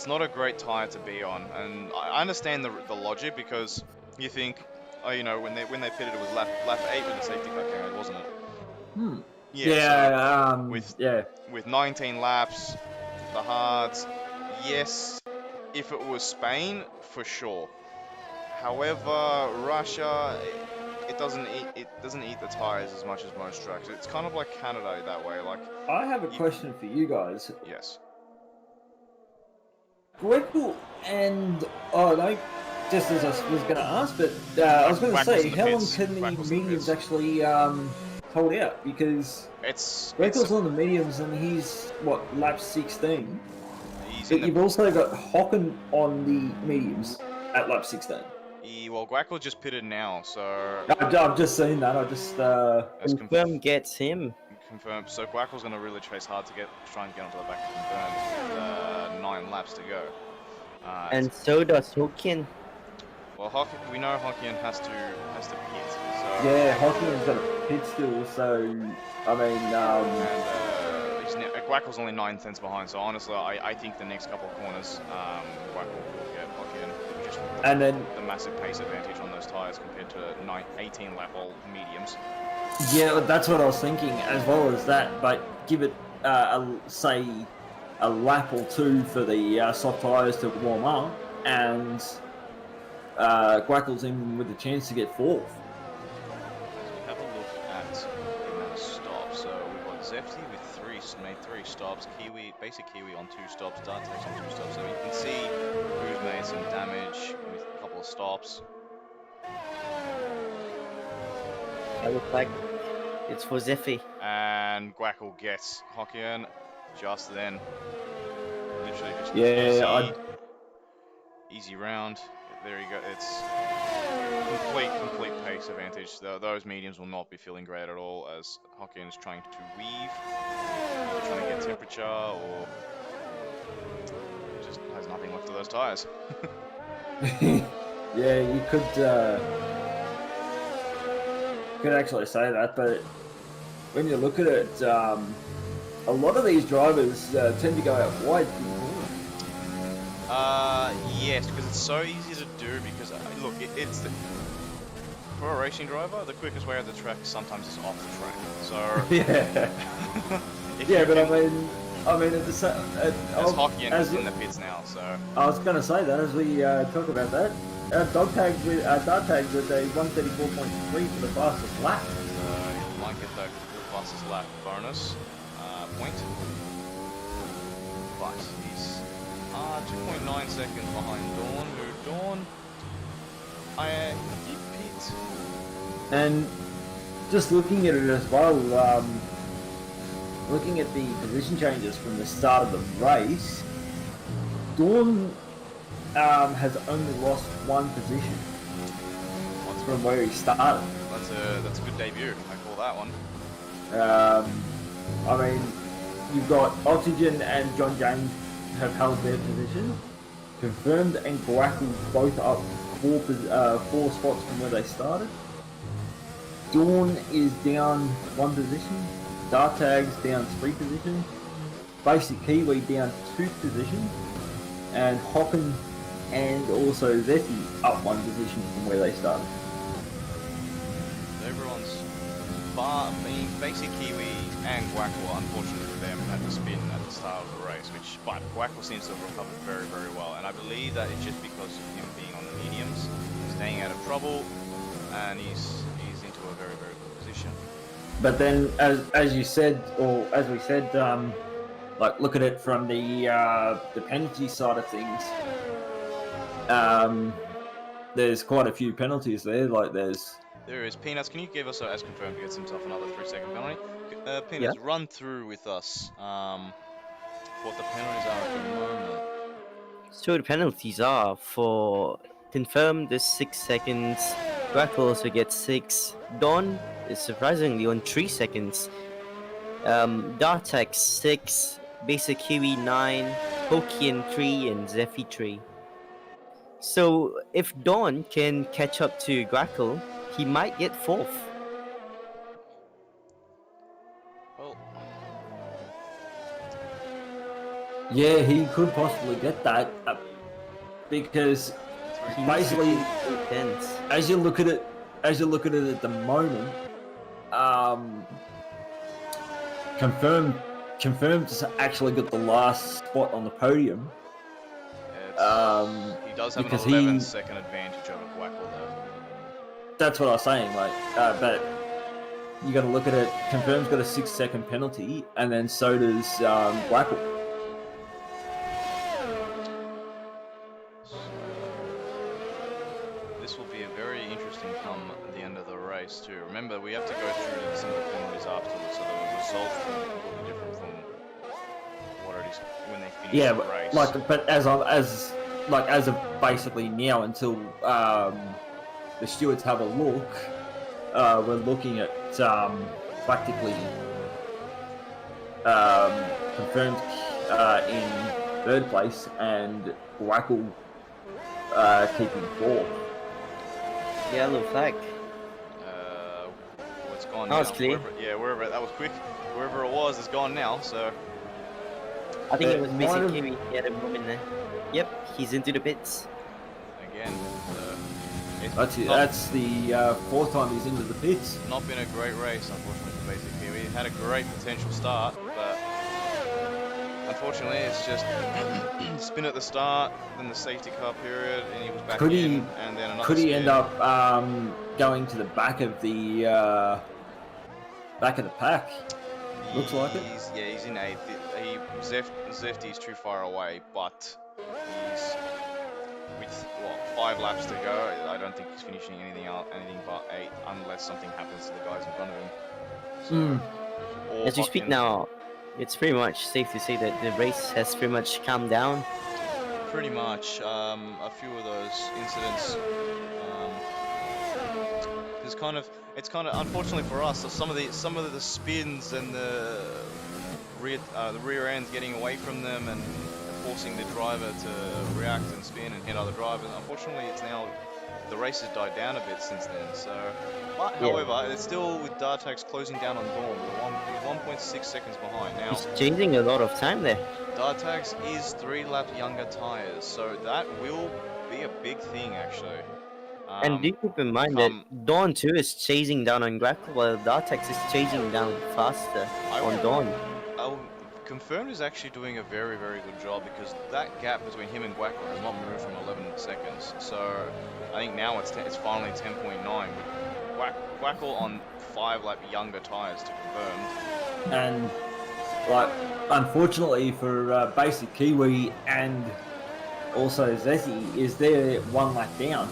not a great tire to be on, and I understand the logic because you think, when they pitted it was lap 8 with the safety car came out, wasn't it? Yeah. With 19 laps, the hards, yes. If it was Spain, for sure. However, Russia, it doesn't eat the tires as much as most tracks. It's kind of like Canada that way. Like, I have a question for you guys. yes. Greco and just as I was going to ask, but I was going to say, how long can the mediums actually hold out? Because Greco's on the mediums and he's lap 16. But you've also got Hocken on the mediums at lap 16. Well, Guackle just pitted now, so... I've just seen that. I just... Confirm gets him. Confirmed. So Guackle's going to really chase hard to try and get onto the back of Confirmed with 9 laps to go. And so does Hokkien. Well, we know Hokkien has to pit. So... Yeah, Hocken's got a pit still, so... I mean, Guackle's only 9 tenths behind, so honestly, I think the next couple of corners, Guackle will get Hokkien. Just and then the massive pace advantage on those tyres compared to 18 lap old mediums. Yeah, that's what I was thinking, as well as that, but give it, say, a lap or 2 for the soft tyres to warm up, and Guackle's in with a chance to get 4th. the amount of stops. So we've got Zefty with made 3 stops, Kiwi, basic Kiwi on 2 stops, Dartex on 2 stops. So you can see who's made some damage with a couple of stops. Yellow flag. It's for Zeffy. And Guackle gets Hokkien just then. Literally just Yeah, easy round. There you go. It's complete pace advantage. Those mediums will not be feeling great at all as Hokkien is trying to weave, trying to get temperature, or just has nothing left of those tires. yeah, you could actually say that, but when you look at it, a lot of these drivers tend to go out wide. Yes, because it's so easy to do. Because look, it's for a racing driver, the quickest way out the track sometimes is off the track. So Yeah, yeah, but I mean, at the same, Hokkien is in the pits now, so I was going to say that as we talk about that. Dart tags with a 134.3 for the fastest lap. you might get that fastest lap bonus point. But he's 2.9 seconds behind Dawn. Dawn, he pit. And just looking at it as well, looking at the position changes from the start of the race, Dawn has only lost 1 position from where he started. That's a good debut. I call that one. I mean, you've got Oxygen and John James have held their position. Confirmed and Guackle both up 4 spots from where they started. Dawn is down 1 position. Dartag's down 3 positions. Basic Kiwi down 2 positions. And Hocken and also Zeti up 1 position from where they started. Everyone's Basic Kiwi and Guackle, unfortunately for them, had to spin at the start of the race, but Guackle seems to have recovered very, very well, and I believe that it's just because of him being on the mediums, staying out of trouble, and he's into a very, very good position. But then, as you said, or as we said, like look at it from the penalty side of things. There's quite a few penalties there. Like There is. Peanuts, can you give us, as confirmed, he gets himself another 3-second penalty? Peanuts, run through with us what the penalties are at the moment. So the penalties are for confirmed is 6 seconds. Guackle also gets 6. Dawn is surprisingly on 3 seconds. Dartex 6. Basic Kiwi 9. Hokkien 3 and Zeffy 3. So if Dawn can catch up to Guackle, he might get 4th. Well, yeah, he could possibly get that because basically, as you look at it at the moment, confirmed actually got the last spot on the podium. he does have an because 11-second advantage over Guackle, though. That's what I was saying, like, but you got to look at it. Confirmed's got a 6-second penalty, and then so does Guackle. This will be a very interesting come at the end of the race too. Remember, we have to go through some of the penalties afterwards, so the results will be completely different from what it is when they finish Yeah, the race. but as of basically now until the stewards have a look, we're looking at practically confirmed in 3rd place and Guackle keeping 4th. Yellow flag. It's gone That now. was clear. Wherever that was quick. Wherever it was, it's gone now. So I think it was might Basic have- Kiwi. He had a moment there. Yep, he's into the pits. again, That's the 4th time he's into the pits. not been a great race, unfortunately, for Basic Kiwi. Had a great potential start, but unfortunately, it's just spin at the start, then the safety car period, and he was back Could in, he- and then another Could he spin. end up going to the back of the back of the pack. Looks like it. Yeah, he's in 8th. Zefty's too far away, but he's with 5 laps to go. I don't think he's finishing anything but 8th, unless something happens to the guys in front of him. So, or As we speak fucking- now, it's pretty much safe to say that the race has pretty much calmed down. Pretty much. A few of those incidents. It's kind of unfortunately for us. So some of the spins and the rear ends getting away from them and forcing the driver to react and spin and hit other drivers. Unfortunately, it's now the race has died down a bit since then. So, but Yeah. however, it's still with Dartax closing down on Dawn with 1.6 seconds behind now. He's chasing a lot of time there. Dartax is 3 laps younger tyres, so that will be a big thing actually. And do keep in mind that Dawn too is chasing down on Grackle, while Dartex is chasing down faster on Dawn. Confirmed is actually doing a very, very good job because that gap between him and Guackle has not moved from 11 seconds. So I think now it's finally 10.9 with Guackle on 5 lap younger tyres to confirmed. And like, unfortunately for Basic Kiwi and also Zeti, is they're 1 lap down.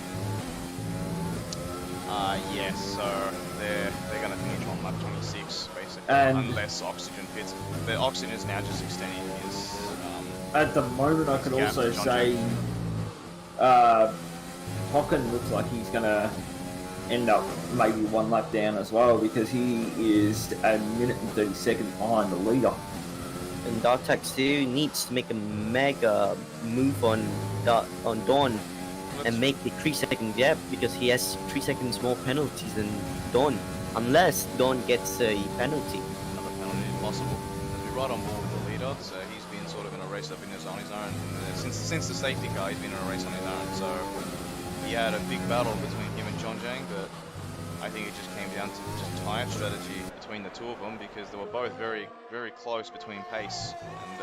Yes, so they're going to finish on lap 26 basically, And unless Oxygen pits. The Oxygen's now just extending his. At the moment, I could gap also to John say Hocken looks like he's going to end up maybe 1 lap down as well because he is a minute and 30 seconds behind the leader. And Dartex too needs to make a mega move on Dawn and make the 3-second gap because he has 3 seconds more penalties than Dawn, unless Dawn gets a penalty. Another penalty is possible. He'll be right on board with the leader, so he's been sort of in a race up on his own. Since the safety car, he's been in a race on his own. So he had a big battle between him and John Jang, but I think it just came down to just tyre strategy between the two of them because they were both very, very close between pace. And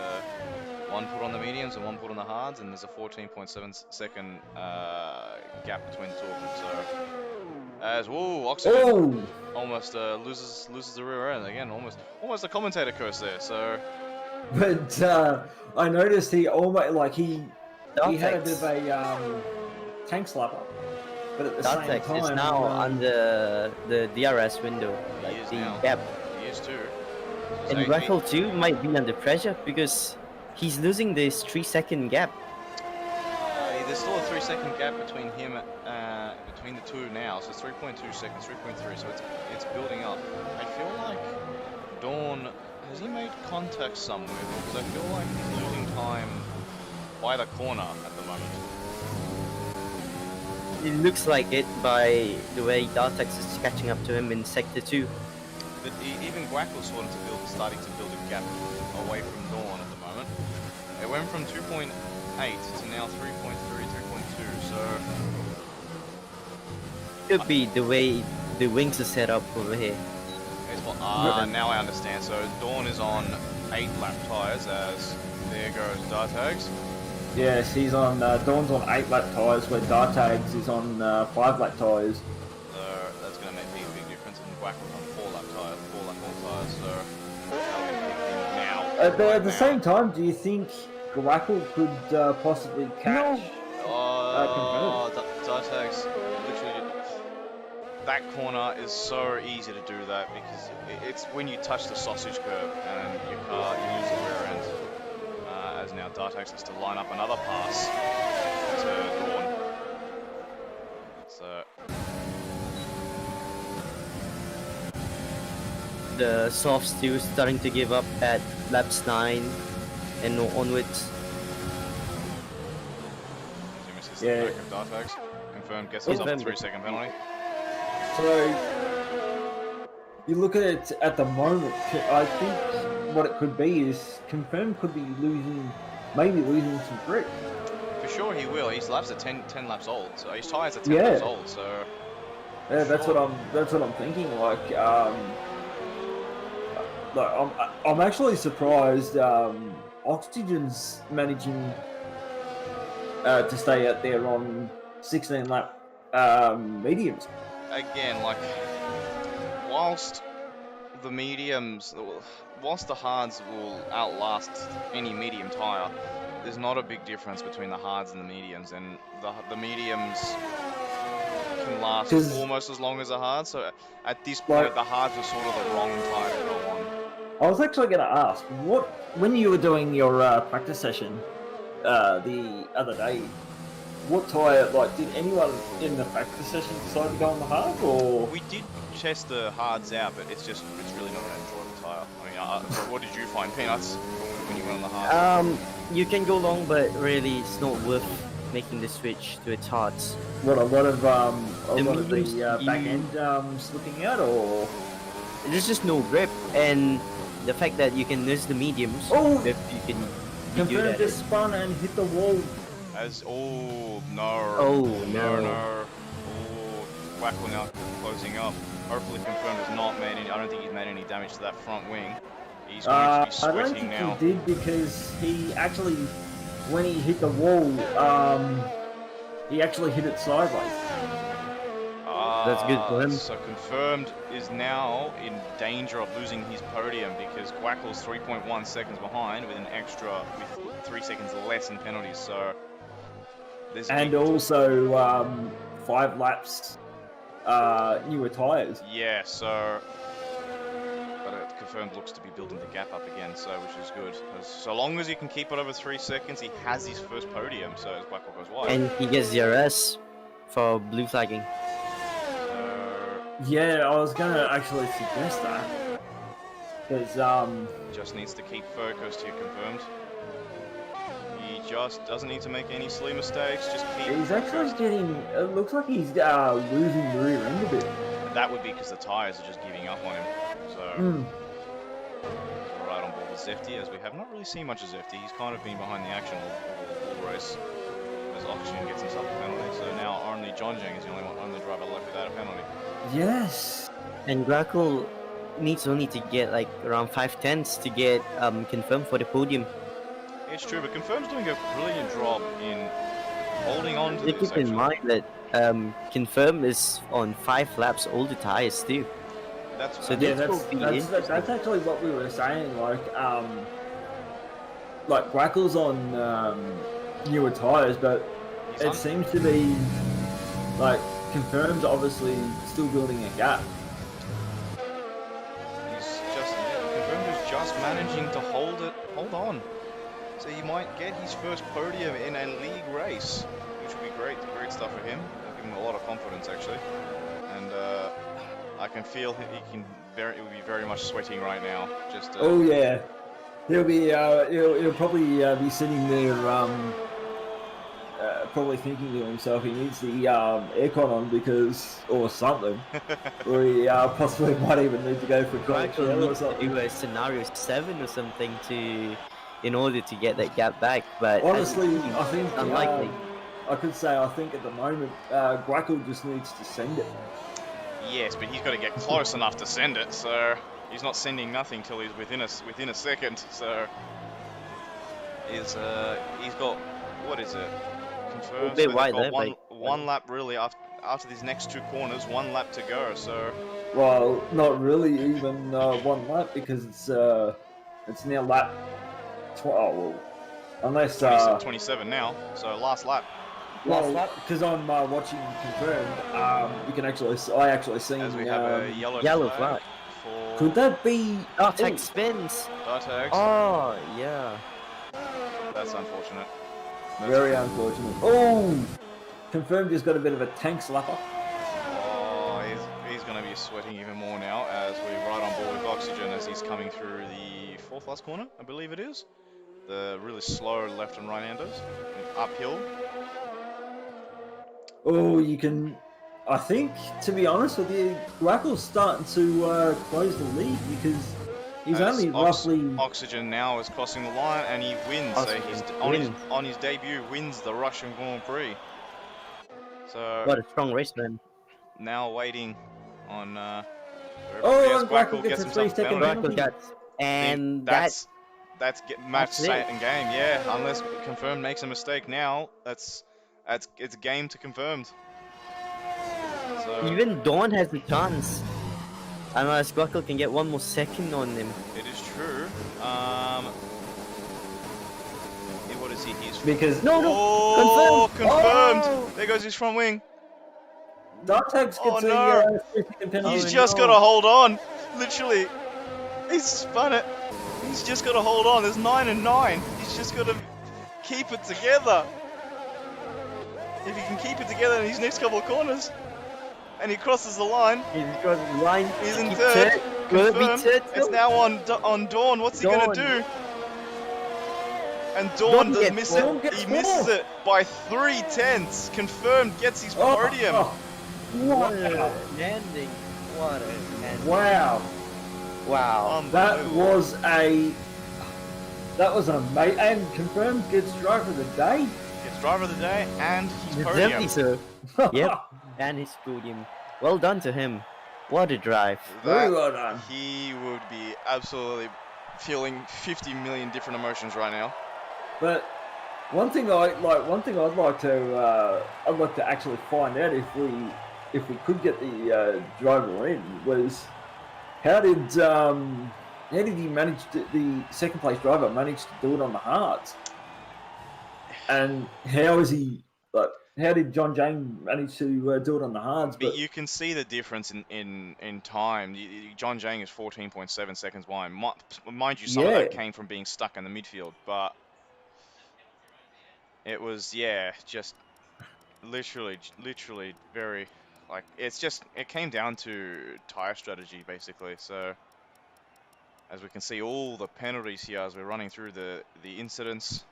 one put on the mediums and one put on the hards, and there's a 14.7 second gap between the two of them. So as Oxygen almost loses the rear end again, almost a commentator curse there. So, but I noticed he almost he had a bit of a tank slapper. But at the same Dartex time, is now under the DRS window, like the gap. He is too. And Grackle too might be under pressure because he's losing this 3-second gap. There's still a 3-second gap between him, between the two now, so it's 3.2 seconds, 3.3, so it's building up. I feel like Dawn, has he made contact somewhere? Because I feel like he's losing time by the corner at the moment. It looks like it by the way Dartex is catching up to him in Sector 2. But even Guackle's starting to build a gap away from Dawn at the moment. It went from 2.8 to now 3.3, 3.2, so... Could be the way the wings are set up over here. Now I understand. So Dawn is on 8 lap tyres as there goes Dartags. Yes, he's on. Dawn's on 8 lap tyres, where Dartags is on 5 lap tyres. So that's going to make a big difference. And Guackle's on 4 lap tyres, 4 lap all tyres. So that'll be now. At the same time, do you think Guackle could possibly catch? Dartags literally. That corner is so easy to do that because it's when you touch the sausage curb and your car, you lose the rear end. As now Dartax has to line up another pass to Dawn. So The softs still starting to give up at laps 9 and onwards. he misses the back of Dartax. Confirmed, gets himself a 3-second penalty. So you look at it at the moment. I think what it could be is Confirmed could be maybe losing some grip. For sure he will. His laps are 10 laps old, so his tyres are 10 laps old. So yeah, that's what I'm thinking. I'm actually surprised. Oxygen's managing to stay out there on 16 lap mediums. again, whilst the mediums, whilst the hards will outlast any medium tyre, there's not a big difference between the hards and the mediums, and the mediums can last 'Cause- almost as long as the hards. So at this Like- point, the hards were sort of the wrong tyre to go on. I was actually going to ask, when you were doing your practice session the other day, what tyre, like, did anyone in the practice session decide to go on the hard, or? We did test the hards out, but it's really not an enjoyable tyre. I mean, what did you find, Peanuts, when you went on the hards? You can go long, but really it's not worth making the switch to its hards. What, a lot of the mediums, back end slipping out, or? There's just no grip, and the fact that you can nurse the mediums, Oh! if you can do Confirm that. just spun and hit the wall. No. Oh, No. no. Oh, Wackle now closing up. Hopefully Confirmed has not made any. I don't think he's made any damage to that front wing. He's going to be I don't sweating think now. he did, because he actually, when he hit the wall, he actually hit it sideways. That's good for him. So Confirmed is now in danger of losing his podium because Quackle's 3.1 seconds behind with 3 seconds less in penalties. So there's a And big- also 5 laps newer tyres. yeah. So but Confirmed looks to be building the gap up again, so which is good. So long as he can keep it over 3 seconds, he has his first podium. So as Quackle goes wide. And he gets DRS for blue flagging. Yeah, I was gonna actually suggest that. Because, Just needs to keep focused here, Confirmed. He just doesn't need to make any silly mistakes, just keep he's actually focused. getting, it looks like he's losing the rear end a bit. That would be because the tyres are just giving up on him. So, Mm. we're right on board with Zefty, as we have not really seen much of Zefty. He's kind of been behind the action all race, as Oxygen gets himself a penalty. So now only John Jang is the only driver left without a penalty. Yes. And Grackle needs only to get like around 5/10 to get confirmed for the podium. It's true, but Confirm's doing a brilliant job in holding on to You this. keep in Actually. mind that confirm is on 5 laps older tires too. That's So Yeah, this will be that's interesting. actually what we were saying. Like Grackle's on newer tires, but he's it un- seems to be like Confirm's obviously still building a gap. Confirmed is just managing to hold on. So he might get his first podium in a league race, which would be great stuff for him. It'll give him a lot of confidence actually, and I can feel he will be very much sweating right now. Just Oh yeah, he'll be he'll probably be sitting there probably thinking to himself he needs the aircon on because or something, or he possibly might even need to go for a cold Grackle shower or needs to something. do a scenario 7 or something in order to get that gap back. But as it Honestly, seems, I think unlikely. I could say I think at the moment Grackle just needs to send it. yes, but he's got to get close enough to send it. So he's not sending nothing till he's within a second. So he's got what is it? Confirmed. A bit So they've wide got there, one lap really after these next 2 corners. 1 lap to go. So. Well, not really even 1 lap because it's now lap 12. Unless 27 now, so last lap. well, because I'm watching Confirmed, you can actually I actually seen As we have a yellow Yellow flag flag. for could that be Oh, tech spins. Dartags. Oh, yeah. That's unfortunate. That's- very unfortunate? Oh, Confirmed just got a bit of a tank slapper. Oh, he's going to be sweating even more now as we ride on board with Oxygen as he's coming through the 4th last corner, I believe it is. The really slow left and right-handers, uphill. Oh, you can. I think, to be honest with you, Grackle's starting to close the lead because he's As only roughly. Oxygen now is crossing the line and he wins. So Oxygen he's wins. on his debut wins the Russian Grand Prix. So What a strong race, man. now waiting on Oh, yes, Grackle gets a himself 3-second penalty. penalty. Grackle gets. And that's match that's it. set in game. Yeah, unless Confirmed makes a mistake now, it's game to Confirmed. So even Dawn has a chance. Unless Guacal can get one more second on him. It is true. What is he? He's Because oh, confirmed. Oh! There goes his front wing. Dartex Oh, gets no. a 3-second penalty. He's just got to hold on. Literally, he's spun it. He's just got to hold on. There's 9 and 9. He's just got to keep it together. If he can keep it together in these next couple of corners, and he crosses the line, He's got the line. he's in Keep third. Will it be Confirmed. third? It's now on Dawn. What's he gonna Dawn. do? And Dawn Dawn does gets miss four. it. He misses it by 3/10. Confirmed. Gets his podium. What a landing. What a landing. Wow. Wow. That Unbelievable. was an amazing, and confirmed gets driver of the day. Gets driver of the day and his Deservedly podium. so. Yep. And his podium. Well done to him. What a drive. Very well done. He would be absolutely feeling 50 million different emotions right now. But one thing I'd like to actually find out if we could get the driver in was how did he manage the second place driver manage to do it on the hards, and how did John Jang manage to do it on the hards? But you can see the difference in time. John Jang is 14.7 seconds behind. Mind you, some of that came from being stuck in the midfield, but it was, just literally very, like, it came down to tyre strategy, basically. So, as we can see, all the penalties here as we're running through the incidents,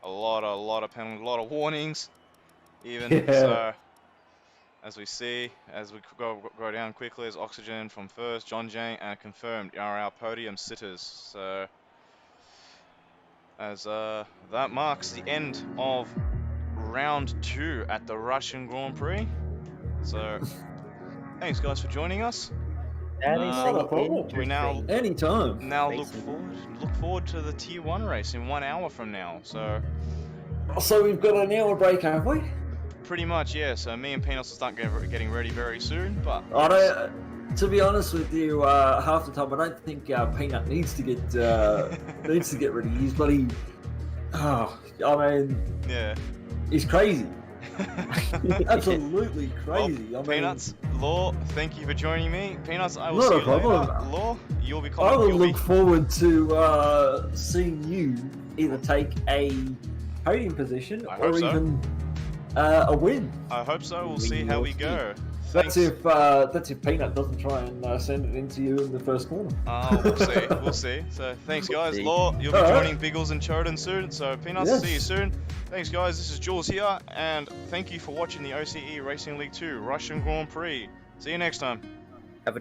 a lot of penalties, a lot of warnings, even. Yeah. So, as we see, as we go down quickly, as Oxygen from first, John Jang, and confirmed are our podium sitters. So, as that marks the end of round 2 at the Russian Grand Prix. So, thanks guys for joining us. That is Not a problem. We now anytime. look forward to the Tier 1 race in 1 hour from now. So we've got an hour break, have we? pretty much, yeah. So me and Peanuts will start getting ready very soon. But To be honest with you, half the time I don't think Peanut needs to get ready. He's bloody. Oh, I mean, yeah. he's crazy. Absolutely crazy. Well, I mean, Peanuts, Law, thank you for joining me. Peanuts, I will Not see a you later. problem. Law, you'll be I calling. will look forward to seeing you either take a podium position I or hope so. even a win. I hope so. We'll see how we go. That's Thanks. if Peanut doesn't try and send it into you in the first corner. We'll see. So thanks, guys. see. Law, you'll be Alright. joining Biggles and Choden soon. So Peanuts, Yes. see you soon. Thanks, guys. This is Jules here, and thank you for watching the OCE Racing League 2 Russian Grand Prix. See you next time. Have a nice